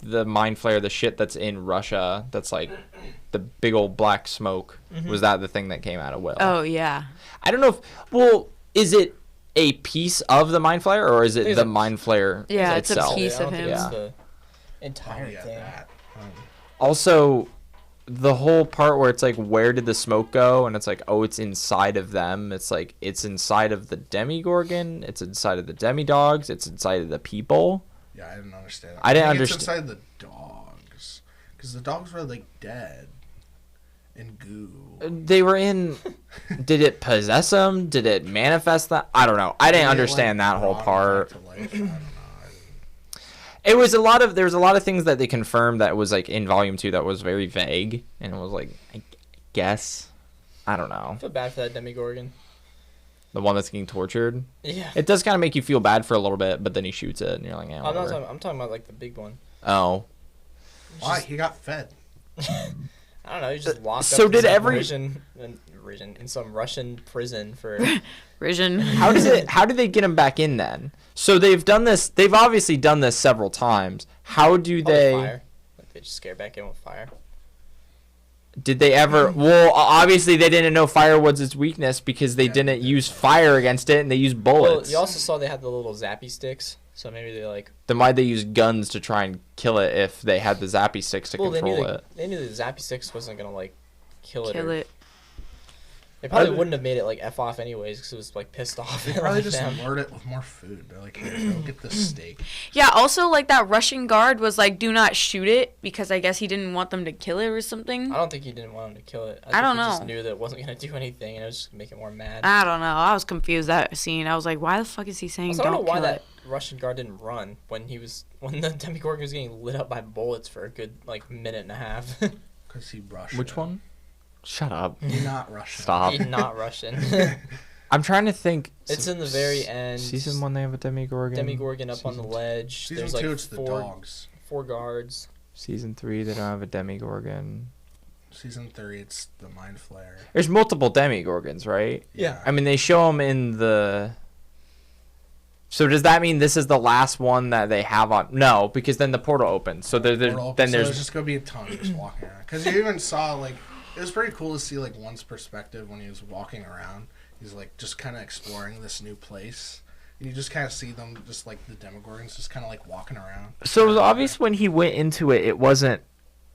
Mind Flayer, the shit that's in Russia, that's like the big old black smoke, was that the thing that came out of Will? Oh yeah. I don't know if. Well, is it a piece of the Mind Flayer, or is it the Mind Flayer Yeah, itself? it's a piece of him. It's the entire thing. That. Also, the whole part where it's like, where did the smoke go? And it's like, oh, it's inside of them. It's like, it's inside of the Demigorgon. It's inside of the Demidogs. It's inside of the people. Yeah, I didn't understand. I didn't think understand. It's inside the dogs, because the dogs were like dead and goo. They were in. Did it possess them? Did it manifest that? I don't know. I didn't understand that whole part. I don't know. It was a lot of. There was a lot of things that they confirmed that was like in volume 2 that was very vague, and it was like, I guess, I don't know. I feel bad for that Demigorgon. The one that's getting tortured. Yeah. It does kind of make you feel bad for a little bit, but then he shoots it, and you're like, yeah. I'm Whatever. I'm talking about like the big one. Oh. Why? He got fed. I don't know. He just locked So up did in every- in some Russian prison for. Vision. How do they get him back in then? So they've done this. They've obviously done this several times. How do they? Fire. Like they just scare back in with fire. Did they ever? Well, obviously they didn't know fire was its weakness because they didn't use fire against it, and they used bullets. Well, you also saw they had the little zappy sticks, so maybe they like. Then why'd they use guns to try and kill it if they had the zappy sticks to control it? They knew the zappy sticks wasn't gonna like kill it. They Probably probably wouldn't have made it like F off anyways because it was like pissed off. They probably like just them. lured it with more food. They're like, here, go get this steak. Yeah, also like that Russian guard was like, do not shoot it because I guess he didn't want them to kill it or something. I don't think he didn't want them to kill it. I don't He just know. knew that it wasn't gonna do anything and it was just gonna make it more mad. I don't know. I was confused that scene. I was like, why the fuck is he saying Also, I don't know don't why kill that it? Russian guard didn't run when the Demigorgon was getting lit up by bullets for a good like minute and a half. Because he Russian. Which one? Shut up. He's not Russian. Stop. He's not Russian. I'm trying to think. It's in the very end. Season 1 they have a Demigorgon. Demigorgon up on the Season ledge. Season There's 2, like it's the dogs. 4 guards. Season 3 they don't have a Demigorgon. Season 3, it's the Mind Flayer. There's multiple Demigorgons, right? Yeah. I mean, they show them in the. So does that mean this is the last one that they have on? No, because then the portal opens. So then So there's there's just gonna be a ton just walking around. Because you even saw like it was pretty cool to see like one's perspective when he was walking around. He's like just kind of exploring this new place, and you just kind of see them just like the Demogorgons just kind of like walking around. So it was obvious when he went into it, it wasn't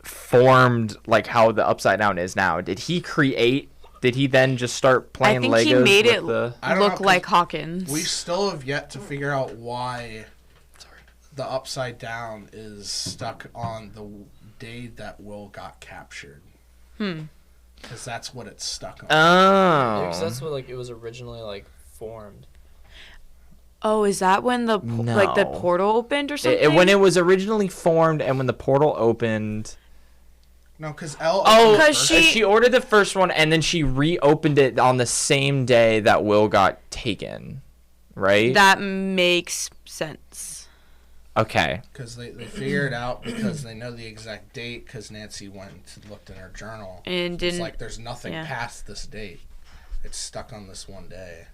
formed like how the Upside Down is now. Did he create? Did he then just start playing I think Legos he made with it the? I don't know, look 'cause like Hawkins. We still have yet to figure out why the Upside Down is stuck on the day that Will got captured. Because that's what it's stuck on. Oh. Yeah, 'cause that's what like it was originally like formed. Oh, is that when the like the No. portal opened or something? When it was originally formed and when the portal opened. No, because Elle. Oh, opened 'cause first. she ordered the first one and then she reopened it on the same day that Will got taken, right? That makes sense. Okay. Because they figured out because they know the exact date because Nancy went and looked in her journal. And It's didn't. like there's nothing yeah. past this date. it's stuck on this one day.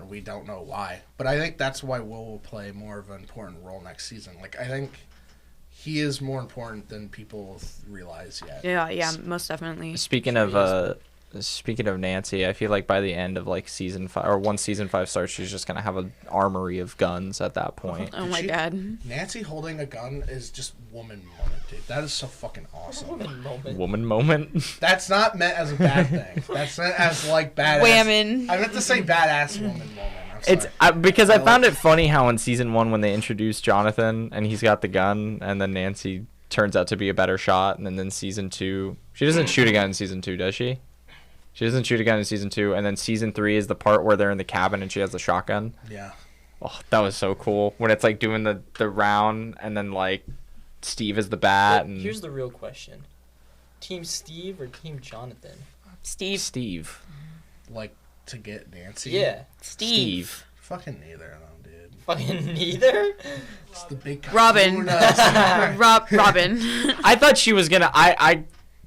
We don't know why. But I think that's why will play more of an important role next season. Like, I think he is more important than people realize yet. Yeah, most definitely. Speaking of Nancy, I feel like by the end of like season 5, or once season 5 starts, she's just gonna have an armory of guns at that point. Oh my god. Nancy holding a gun is just woman moment, dude. That is so fucking awesome. Woman moment. That's not meant as a bad thing. That's meant as like badass. Whammon. I meant to say badass woman moment. I'm sorry. It's because I found it funny how in season 1 when they introduced Jonathan and he's got the gun, and then Nancy turns out to be a better shot, and then season 2, she doesn't shoot a gun in season 2, does she? She doesn't shoot a gun in season 2, and then season 3 is the part where they're in the cabin and she has the shotgun. Yeah. Oh, that was so cool. When it's like doing the round, and then like Steve is the bat. And Here's the real question: Team Steve or Team Jonathan? Steve. Like to get Nancy. Yeah. Steve. Fucking neither of them, dude. Fucking neither. It's the big Robin. Robin. I thought she was gonna. I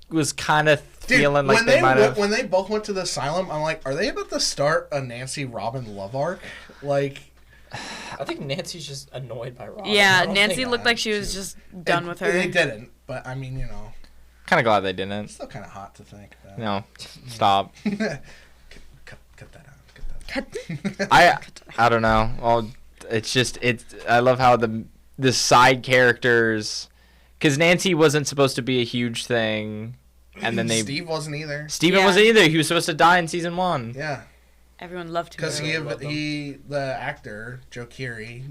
was kind of feeling like they might have. When they both went to the asylum, I'm like, are they about to start a Nancy Robin love arc? Like, I think Nancy's just annoyed by Robin. Yeah, Nancy looked like she was just done with her. They didn't, but I mean, Kind of glad they didn't. it's still kind of hot to think about. No, stop. cut that out. Cut that out. I don't know. Well, I love how the side characters, because Nancy wasn't supposed to be a huge thing, and then Steve wasn't either. Steven wasn't either. He was supposed to die in season 1. Yeah. Everyone loved him. Because the actor, Joe Keery,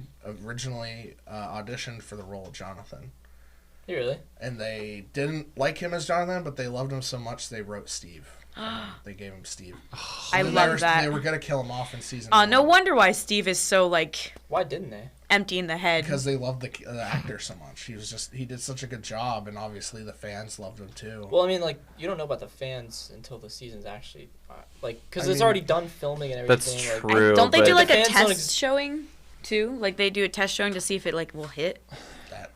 originally auditioned for the role of Jonathan. Really? And they didn't like him as Jonathan, but they loved him so much they wrote Steve. They gave him Steve. I love that. They were going to kill him off in season 1. No wonder why Steve is so, like, Why didn't they? empty in the head. Because they loved the actor so much. He did such a good job, and obviously the fans loved him too. Well, I mean, like, you don't know about the fans until the season's actually, because it's already done filming and everything. That's like, true. Don't they but do, like, The a fans don't test showing, too? Like, they do a test showing to see if it, like, will hit.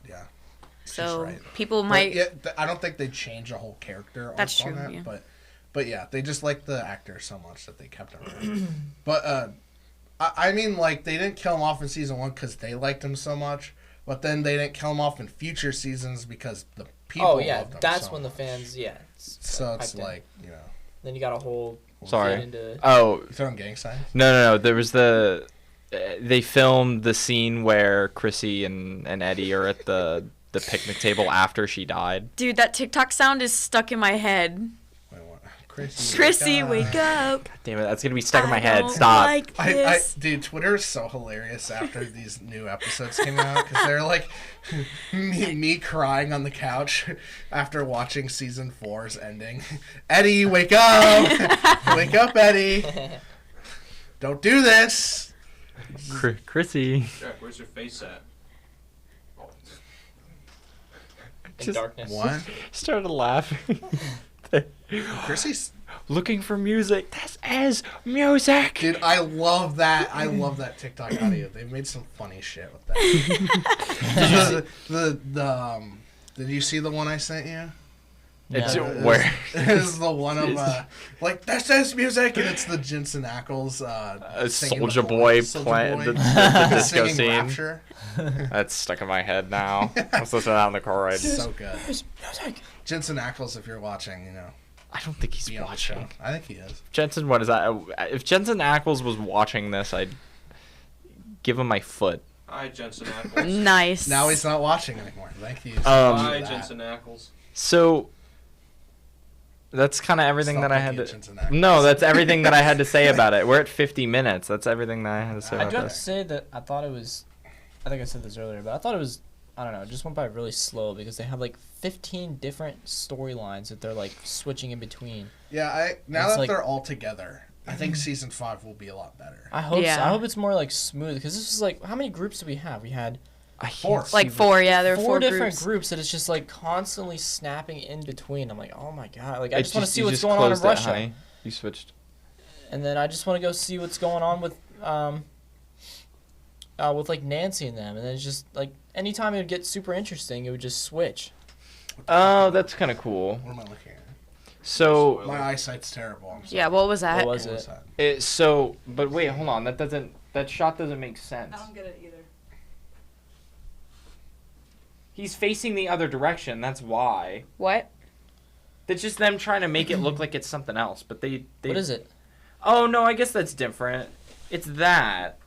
Yeah. So, right. people might... I don't think they changed a whole character That's on true, that, yeah. But yeah, they just liked the actor so much that they kept him around. But, I mean, like, they didn't kill him off in season 1 because they liked him so much, but then they didn't kill him off in future seasons because the people loved him that's so when the much. fans, So it's hyped in. like, Then you got a whole... Sorry. get into- Oh, throwing gang signs? no. There was they filmed the scene where Chrissy and Eddie are at the picnic table after she died. Dude, that TikTok sound is stuck in my head. Wait, what? Chrissy, Chrissy, wake up. God damn it, that's gonna be stuck in my I head. don't Stop. like I, this. dude, Twitter is so hilarious after these new episodes came out because they're like me crying on the couch after watching season 4's ending. Eddie, wake up! Wake up, Eddie! Don't do this! Chrissy. Jack, where's your face at? in darkness. What? Started laughing. Chrissy's... Looking for music. This is music. Dude, I love that. I love that TikTok audio. They've made some funny shit with that. Did you see the one I sent you? It's Yeah. where It's the one of like this is music, and it's the Jensen Ackles singing Soldier the Boy Soulja playing Boy the disco singing scene. Rapture. That's stuck in my head now. I was listening to that on the car ride. So good. Jensen Ackles, if you're watching, I don't think he's be on the show. watching. I think he is. Jensen, what is that? If Jensen Ackles was watching this, I'd give him my foot. Hi, Jensen Ackles. Nice. Now he's not watching anymore. Thank you. Hi, Jensen Ackles. So that's kind of everything Stop that I had looking at to. Jensen Ackles. No, that's everything that I had to say about it. We're at 50 minutes. That's everything that I had to say I about do have to this. say that I thought it was... I think I said this earlier, but I thought it was... I don't know, it just went by really slow because they have like 15 different storylines that they're like switching in between. Yeah, now It's that like- they're all together, I think season 5 will be a lot better. I hope so. Yeah. I hope it's more like smooth because this is like... How many groups do we have? We had I Four. can't Like see- 4, yeah. There were 4 different groups. that it's just like constantly snapping in between. I'm like, oh my god. Like, I It just want to see you what's just going on in closed it, Russia. honey. You switched. And then I just want to go see what's going on with like Nancy and them. And then it's just like anytime it would get super interesting, it would just switch. Oh, that's kind of cool. What am I looking at? So My eyesight's terrible. I'm sorry. Yeah, what was that? What was What was it? that? but wait, hold on. That shot doesn't make sense. I don't get it either. He's facing the other direction. That's why. What? That's just them trying to make it look like it's something else. But they What is it? Oh no, I guess that's different. It's that.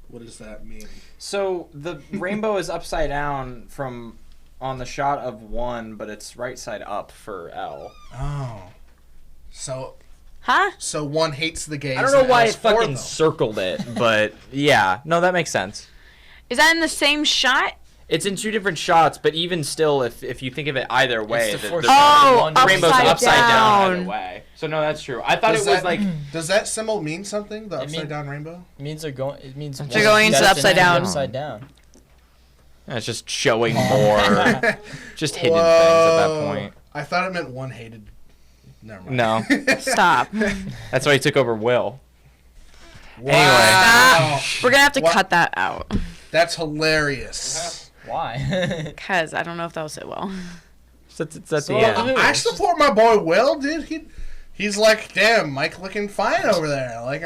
What does that mean? So the rainbow is upside down from on the shot of 1, but it's right side up for L. Oh. So Huh? 1 hates the gays. I don't know and why L's it 4 fucking though. circled it, but yeah, no, that makes sense. Is that in the same shot? It's in 2 different shots, but even still, if you think of it either way, the first Oh, shot. rainbow's upside upside down down. either way. So no, that's true. I thought Does it was that- like Does that symbol mean something? The It upside mean- down rainbow? It means they're going. It means They're going into destined upside to be down. Upside down. it's just showing more, just hidden things at that point. I thought it meant 1 hated. Never mind. No, Stop. that's why he took over Will. Wow. We're gonna have to What? cut that out. That's hilarious. Why? Cause I don't know if that was it well. It's at So, the end. I support my boy Will, dude. He's like, damn, Mike looking fine over there. Like,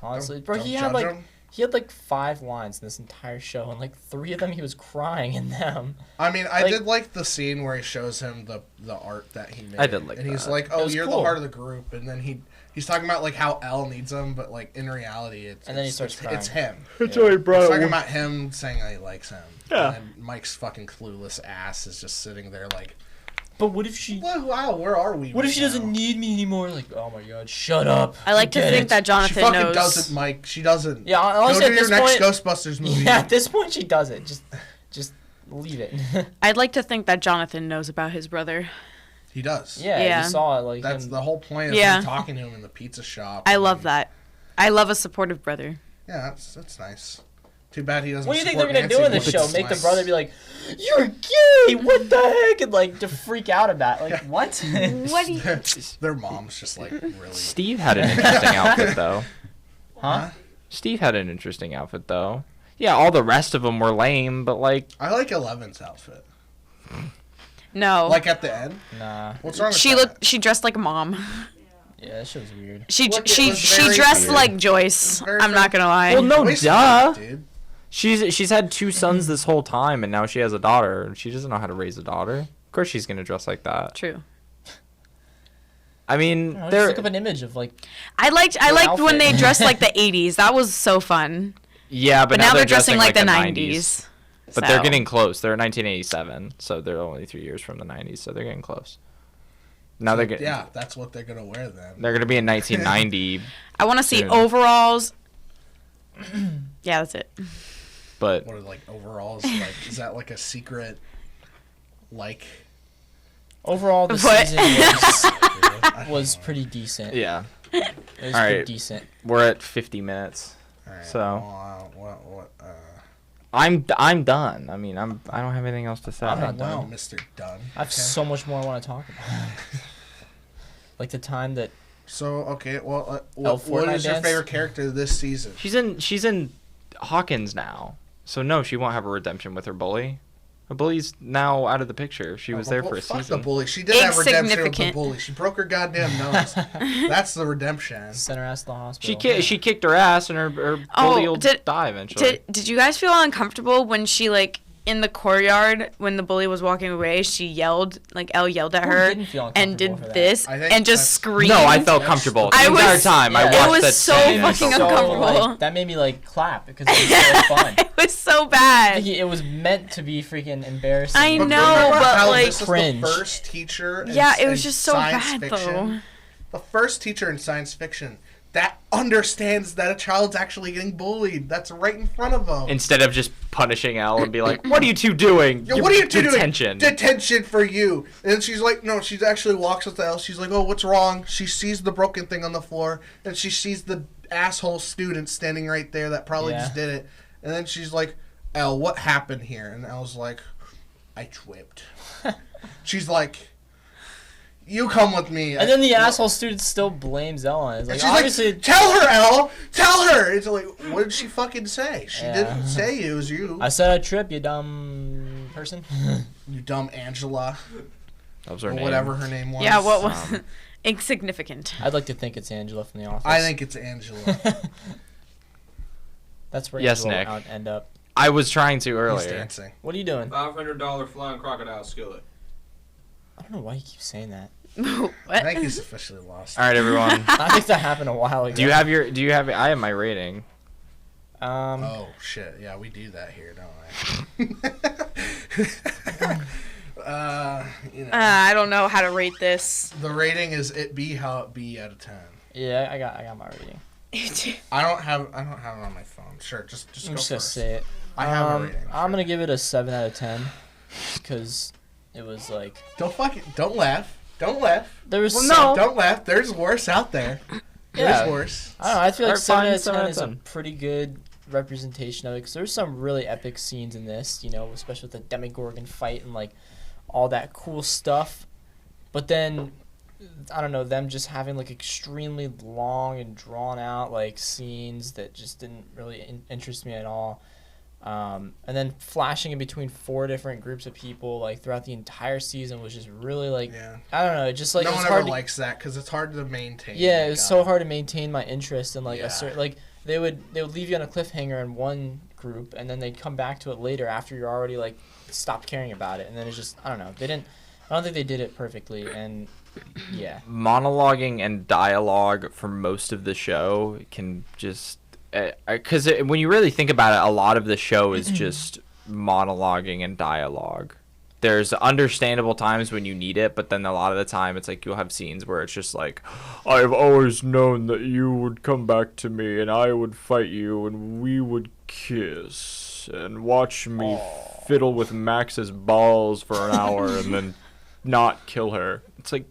Honestly, bro, don't he judge had him. like 5 lines in this entire show, and like 3 of them he was crying in them. I mean, I Like- did like the scene where he shows him the art that he made. I did like and he's that. like, It "Oh, was you're cool. the heart of the group," and then he's talking about like how Elle needs him, but like in reality, And then he starts it's him. That's Yeah. why he He's brought talking it. about him saying that he likes him. Yeah. And then Mike's fucking clueless ass is just sitting there like, But what if she? wow, where are we? What if right she doesn't now?" need me anymore? Like, oh my god, shut up. I like to Get think it. that She Jonathan fucking knows. doesn't, Mike. She doesn't. Yeah, Go honestly, do at your this next point, Ghostbusters movie. yeah, at this point she does it. Just leave it. I'd like to think that Jonathan knows about his brother. He does. yeah, Yeah. you saw it. Like, That's him- the whole point of Yeah. him talking to him in the pizza shop. I love that. I love a supportive brother. Yeah, that's nice. Too bad he doesn't. What do you think they're support gonna do in Nancy this more. show? It's Make the nice. brother be like, "You're gay? What the heck?" and like to freak out about it. Like what? What do you... Their mom's just like really. Steve had an interesting outfit though. Huh? Steve had an interesting outfit though. Yeah, all the rest of them were lame, but like I like Eleven's outfit. No. Like at the end. Nah. What's wrong with she that? looked. She dressed like a mom. Yeah, that shit was weird. She Look, it she was she very dressed weird. like Joyce. Very I'm not gonna lie. well, no, Waste duh. of time, dude. She's had 2 sons this whole time, and now she has a daughter, and she doesn't know how to raise a daughter. Of course, she's gonna dress like that. True. I mean, Just they're look up an image of like. I liked when outfit. they dressed like the 80s. That was so fun. yeah, But now they're dressing like the 90s. But they're So- getting close. They're 1987, so they're only 3 years from the 90s, so they're getting close. Now they're getting. Yeah, that's what they're gonna wear then. They're gonna be in 1990, I want to see Soon. overalls. Yeah, that's it. but What are like overalls? Like, is that like a secret? Like, Overall, the What? season was pretty decent. yeah, It was All pretty right. decent. we're at 50 minutes. alright, So- what? I'm done. I mean, I don't have anything else to say. I'm not Wow, done. Mr. Dunn. I have so much more I want to talk about. Like the time that So okay, well, Oh, what Fortnite is your dance? favorite character this season? She's in Hawkins now, so no, she won't have a redemption with her bully. Her bully's now out of the picture. She was there for a Fuck the season. bully. She did have redemption with the Insignificant. bully. She broke her goddamn nose. That's the redemption. sent her ass to the hospital. She kicked her ass, and her bully will die eventually. Did you guys feel uncomfortable when she like in the courtyard when the bully was walking away? She yelled like Elle yelled at Who her didn't feel and uncomfortable did for that? this I think and just that's- screamed. No, I felt That's- comfortable I the entire was- time. I yeah. watched It was that so scene. fucking So, uncomfortable. like, that made me like clap because it was so fun. It was so I bad. think it was meant to be freaking embarrassing. I But know, remember but, how like- this is Cringe. the first teacher. Yeah, it was in just so science bad fiction, though. The first teacher in science fiction that understands that a child's actually getting bullied. That's right in front of them. Instead of just punishing Elle and be like, "What are you two doing? Yeah, what are you two Detention." doing? Detention for you. And then she's like, no, she actually walks up to Elle. She's like, oh, what's wrong? She sees the broken thing on the floor, and she sees the asshole student standing right there that probably Yeah. just did it. And then she's like, Elle, what happened here? And Elle's like, I tripped. She's like, you come with me. And then the asshole student still blames Elle on it. It's And like, she's obviously, like, tell her, Elle. Tell her. It's like, what did she fucking say? She Yeah. didn't say it was you. I said I trip, you dumb person. You dumb Angela. That was her or name. whatever her name was. Yeah, what was insignificant? I'd like to think it's Angela from The Office. I think it's Angela. That's where Yes, Angela Nick. would end up. I was trying to He's earlier. dancing. What are you doing? $500 flying crocodile skillet. I don't know why you keep saying that. I What? think he's officially lost. All right, everyone. I think that happened a while ago. Do you have I have my rating. Oh shit! Yeah, we do that here, don't we? I don't know how to rate this. The rating is it be how it be out of 10. Yeah, I got my rating. I don't have it on my phone. Sure, just I'm go just gonna first. say it. I have a rating. I'm gonna give it a 7 out of 10 because it was like Don't laugh. Don't laugh. there was Don't laugh. There's worse out there. Yeah. There's worse. I don't know. I feel like Alright, 7 fine, out of 10 7 out of is a 10. pretty good representation of it because there's some really epic scenes in this, you know, especially with the Demogorgon fight and like all that cool stuff. But then I don't know, them just having like extremely long and drawn out like scenes that just didn't really interest me at all. And then flashing in between 4 different groups of people like throughout the entire season was just really like I don't know, it just like no it was one hard ever to, likes that because it's hard to maintain. yeah, it was so hard to maintain my interest in like Yeah. a certain like they would leave you on a cliffhanger in one group and then they'd come back to it later after you're already like stopped caring about it, and then it's just I don't know, I don't think they did it perfectly, and yeah. Monologuing and dialogue for most of the show can just because when you really think about it, a lot of the show is just monologuing and dialogue. There's understandable times when you need it, but then a lot of the time it's like you'll have scenes where it's just like, I've always known that you would come back to me and I would fight you and we would kiss and watch me fiddle with Max's balls for an hour and then not kill her. It's like,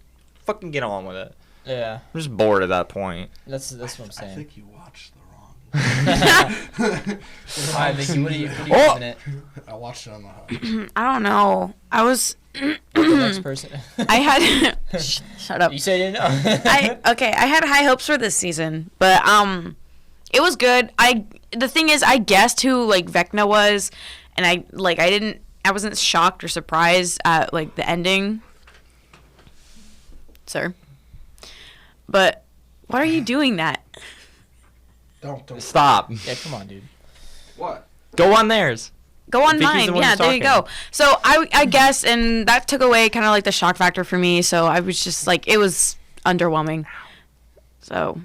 fucking get on with it. Yeah, I'm just bored at that point. that's what I'm saying. I think you watched the wrong. Alright, Vicky, what are you Oh! giving it? I watched it on the hub. I don't know. I was. The next person. I had. Shut up. You say you didn't know. I had high hopes for this season, but it was good. The thing is, I guessed who like Vecna was, and I wasn't shocked or surprised at like the ending, sir. But why are you doing that? Don't. Stop. Yeah, come on, dude. What? Go on theirs. Go on Vicky's mine. the one Yeah, who's there you talking. go. So I guess, and that took away kind of like the shock factor for me. So I was just like, it was underwhelming. So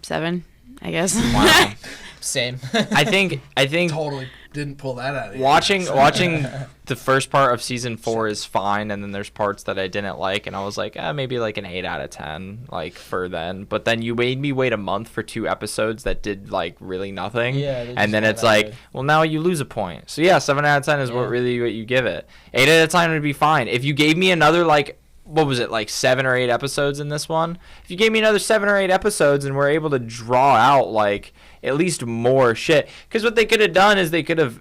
7, I guess. Wow. Same. I think Totally didn't pull that out of you. watching the first part of season 4 is fine, and then there's parts that I didn't like, and I was like, maybe like an 8 out of 10, like for then. But then you made me wait a month for 2 episodes that did like really nothing. Yeah, they just and then weren't it's that like, good. well, now you lose a point. So yeah, 7 out of 10 is what you give it. 8 out of 10 would be fine. If you gave me another like, what was it, like 7 or 8 episodes in this one? If you gave me another 7 or 8 episodes and were able to draw out like at least more shit, because what they could have done is they could have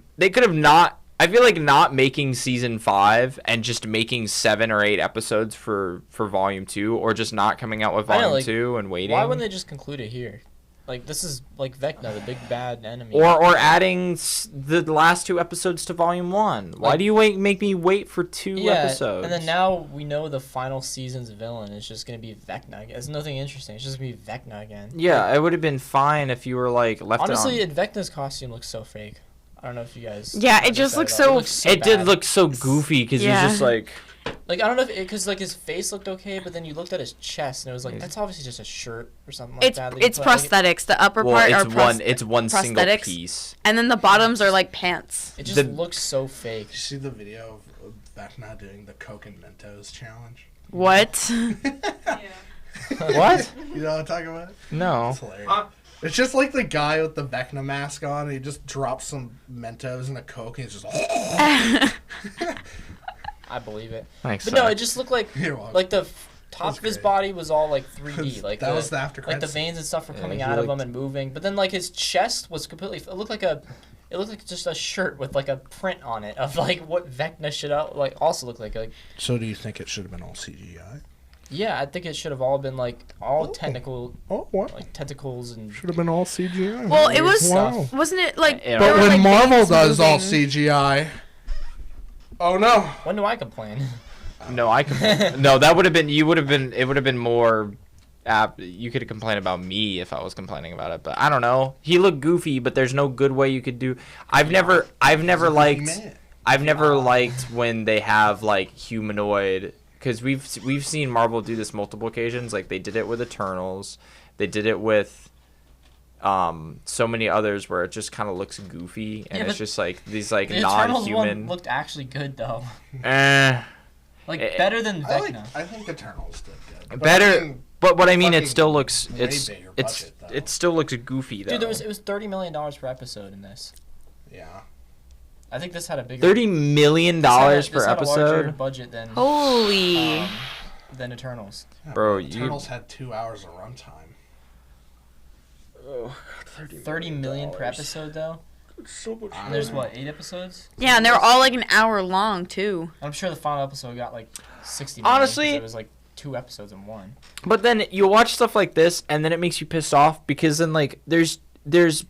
not. I feel like not making season 5 and just making 7 or 8 episodes for volume 2, or just not coming out with I know, volume like, 2 and waiting. Why wouldn't they just conclude it here? Like, this is like Vecna, the big bad enemy. Or adding the last 2 episodes to volume 1. Why Like- do you make me wait for 2 episodes? And then now we know the final season's villain is just gonna be Vecna again. It's nothing interesting. It's just gonna be Vecna again. Yeah, it would have been fine if you were like left Honestly, it on. Vecna's costume looks so fake. I don't know if you guys. Yeah, it noticed just that looks at all. so- It looks so It did bad. look so goofy because Yeah. he's just like, Like, I don't know if because like his face looked okay, but then you looked at his chest and it was like that's obviously just a shirt or something like It's that. that you it's put, like, prosthetics. The upper well, part are it's one single prosthetics. piece. and then the bottoms are like pants. It just the- looks so fake. Did you see the video of Vecna doing the Coke and Mentos challenge? What? Yeah. What? You know what I'm talking about? No. It's hilarious. Huh? It's just like the guy with the Vecna mask on. And he just drops some Mentos and a Coke, and he's just. I believe it. Thanks. But no, Zach. it just looked like You're welcome. like the top was of his great. body was all like 3D. Like that was the after like the credits. veins and stuff were Yeah, coming he out of looked- him and moving. But then like his chest was completely. It looked like just a shirt with like a print on it of like what Vecna should like also look like. Like So do you think it should have been all CGI? yeah, I think it should have all been like all technical Oh, what? like tentacles and Should have been all CGI. Well, it was Wow. wasn't it like? Yeah. there But were, when like, Marvel veins does all moving? CGI, Oh no. When do I complain? No, no, that would have been. You would have been. It would have been more. You could have complained about me if I was complaining about it, but I don't know. He looked goofy, but there's no good way you could do. I've never liked when they have like humanoid, because we've seen Marvel do this multiple occasions. Like they did it with Eternals, they did it with so many others where it just kind of looks goofy and it's just like these like the Eternals non-human. one looked actually good though. Like better than Vecna. I think Eternals did good. Better. But what I mean, it still looks budget, it still looks goofy though. Dude, it was $30 million per episode in this. Yeah. I think this had a bigger $30 million per this had a larger episode. budget than Holy. than Eternals. Yeah, Bro, Eternals had 2 hours of runtime. Oh, $30 million per episode though. So much. And there's what, 8 episodes? Yeah, and they're all like an hour long too. I'm sure the final episode got like 60 million. Honestly, it was like 2 episodes in one. But then you watch stuff like this, and then it makes you pissed off because then like there's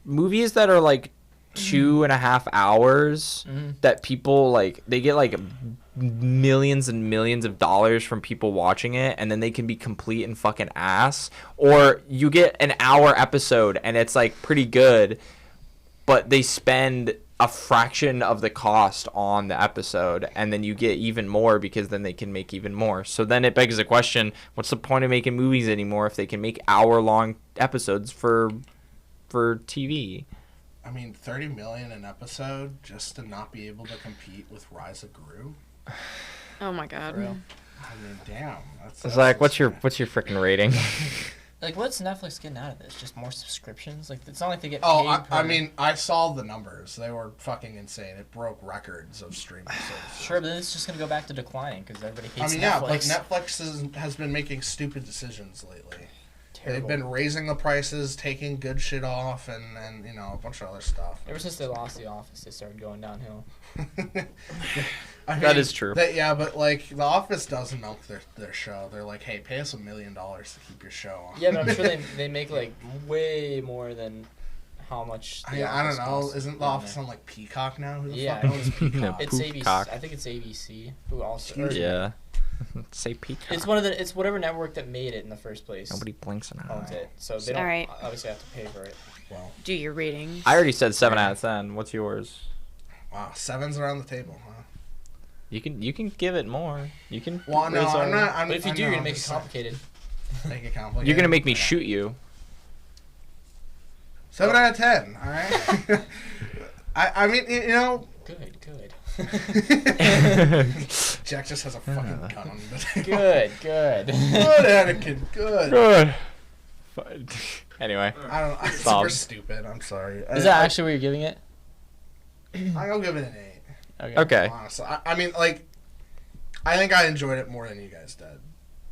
movies that are like 2.5 hours that people like they get like millions and millions of dollars from people watching it, and then they can be complete and fucking ass. Or you get an hour episode and it's like pretty good, but they spend a fraction of the cost on the episode, and then you get even more because then they can make even more. So then it begs the question, what's the point of making movies anymore if they can make hour-long episodes for TV? I mean, 30 million an episode just to not be able to compete with Rise of Gru? Oh my god. For real. I mean, damn. It's like, what's your freaking rating? Like, what's Netflix getting out of this? Just more subscriptions? Like, it's not like they get paid I mean, I saw the numbers. They were fucking insane. It broke records of streaming services. Sure, but then it's just going to go back to declining because everybody hates I mean, Netflix. yeah, but Netflix has been making stupid decisions lately. Terrible. They've been raising the prices, taking good shit off, and you know, a bunch of other stuff. Ever since they lost The Office, they started going downhill. That is true. But like, The Office doesn't milk their show. They're like, hey, pay us $1 million to keep your show on. Yeah, but I'm sure they make like way more than how much. I don't know. Isn't The Office on like Peacock now? Who the Yeah, fuck owns Peacock? It's ABC. Peacock. I think it's ABC. Who also? Yeah. Say Peacock. It's it's whatever network that made it in the first place. Nobody blinks an owns eye. it, so they don't Alright. obviously have to pay for it. Well, Do your ratings. I already said 7 out of 10. What's yours? wow, 7's around the table, huh? You can give it more. You can. Well, no, raise I'm our- not. But if you do, you're gonna make it complicated. Make it complicated. You're gonna make me shoot you. 7 out of 10. All right. I mean, you know. Good. Jack just has a fucking gun on the table. Good. Good, Anakin. Good. Good. Fine. Anyway. I don't know. It's Solid. super stupid. I'm sorry. Is that actually what you're giving it? I'll give it an 8. Okay. Honestly, I mean, like, I think I enjoyed it more than you guys did,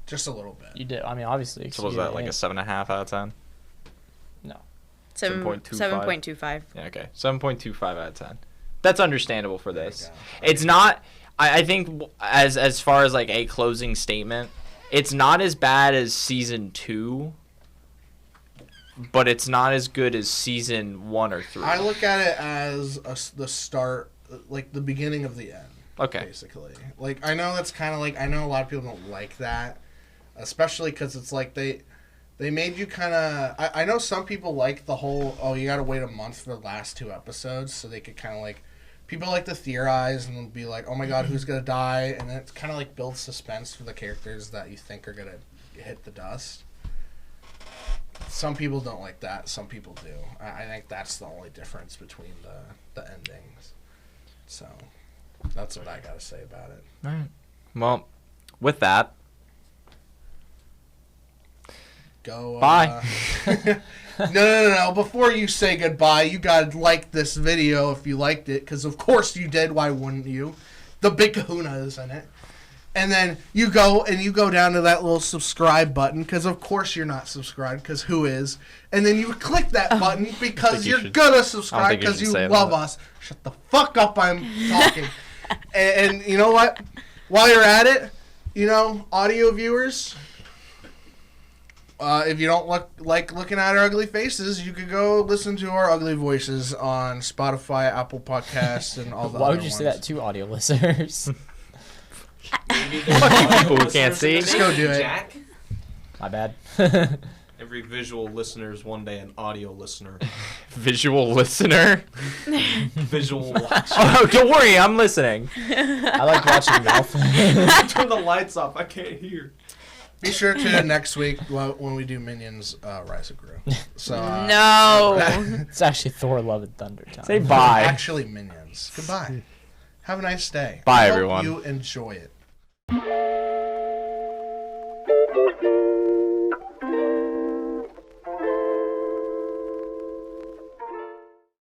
just a little bit. You did. I mean, obviously. So was that like a 7.5 out of 10? No. 7.25. Yeah. Okay. 7.25 out of 10. That's understandable for There you this. go. It's not. I think as far as like a closing statement, it's not as bad as season 2, but it's not as good as season 1 or 3. I look at it as the start, like the beginning of the end. Okay. Basically, like I know that's kind of like I know a lot of people don't like that, especially because it's like they made you kind of. I know some people like the whole you got to wait a month for the last 2 episodes so they could kind of like. People like to theorize and be like, oh my god, who's gonna die? And it kind of like builds suspense for the characters that you think are gonna hit the dust. Some people don't like that. Some people do. I think that's the only difference between the endings. So that's what I gotta say about it. All right. Well, with that, Go. Bye. No. Before you say goodbye, you gotta like this video if you liked it, because of course you did. Why wouldn't you? The big kahuna is in it. And then you go down to that little subscribe button, because of course you're not subscribed, because who is? And then you click that button because you're gonna subscribe because you love us. Shut the fuck up, I'm talking. and you know what? While you're at it, you know, audio viewers, if you don't like looking at our ugly faces, you could go listen to our ugly voices on Spotify, Apple Podcasts, and all the Why other would you say ones. that to audio listeners? Maybe People who can't see. Just go do it. Jack? My bad. Every visual listener is one day an audio listener. Visual listener. Visual watcher. Oh, don't worry, I'm listening. I like watching Ralph. Turn the lights off. I can't hear. Be sure to next week when we do Minions Rise of Gru. So No. It's actually Thor: Love and Thunder time. Say bye. Actually, Minions. Goodbye. Have a nice day. Bye, Hope everyone. you enjoy it.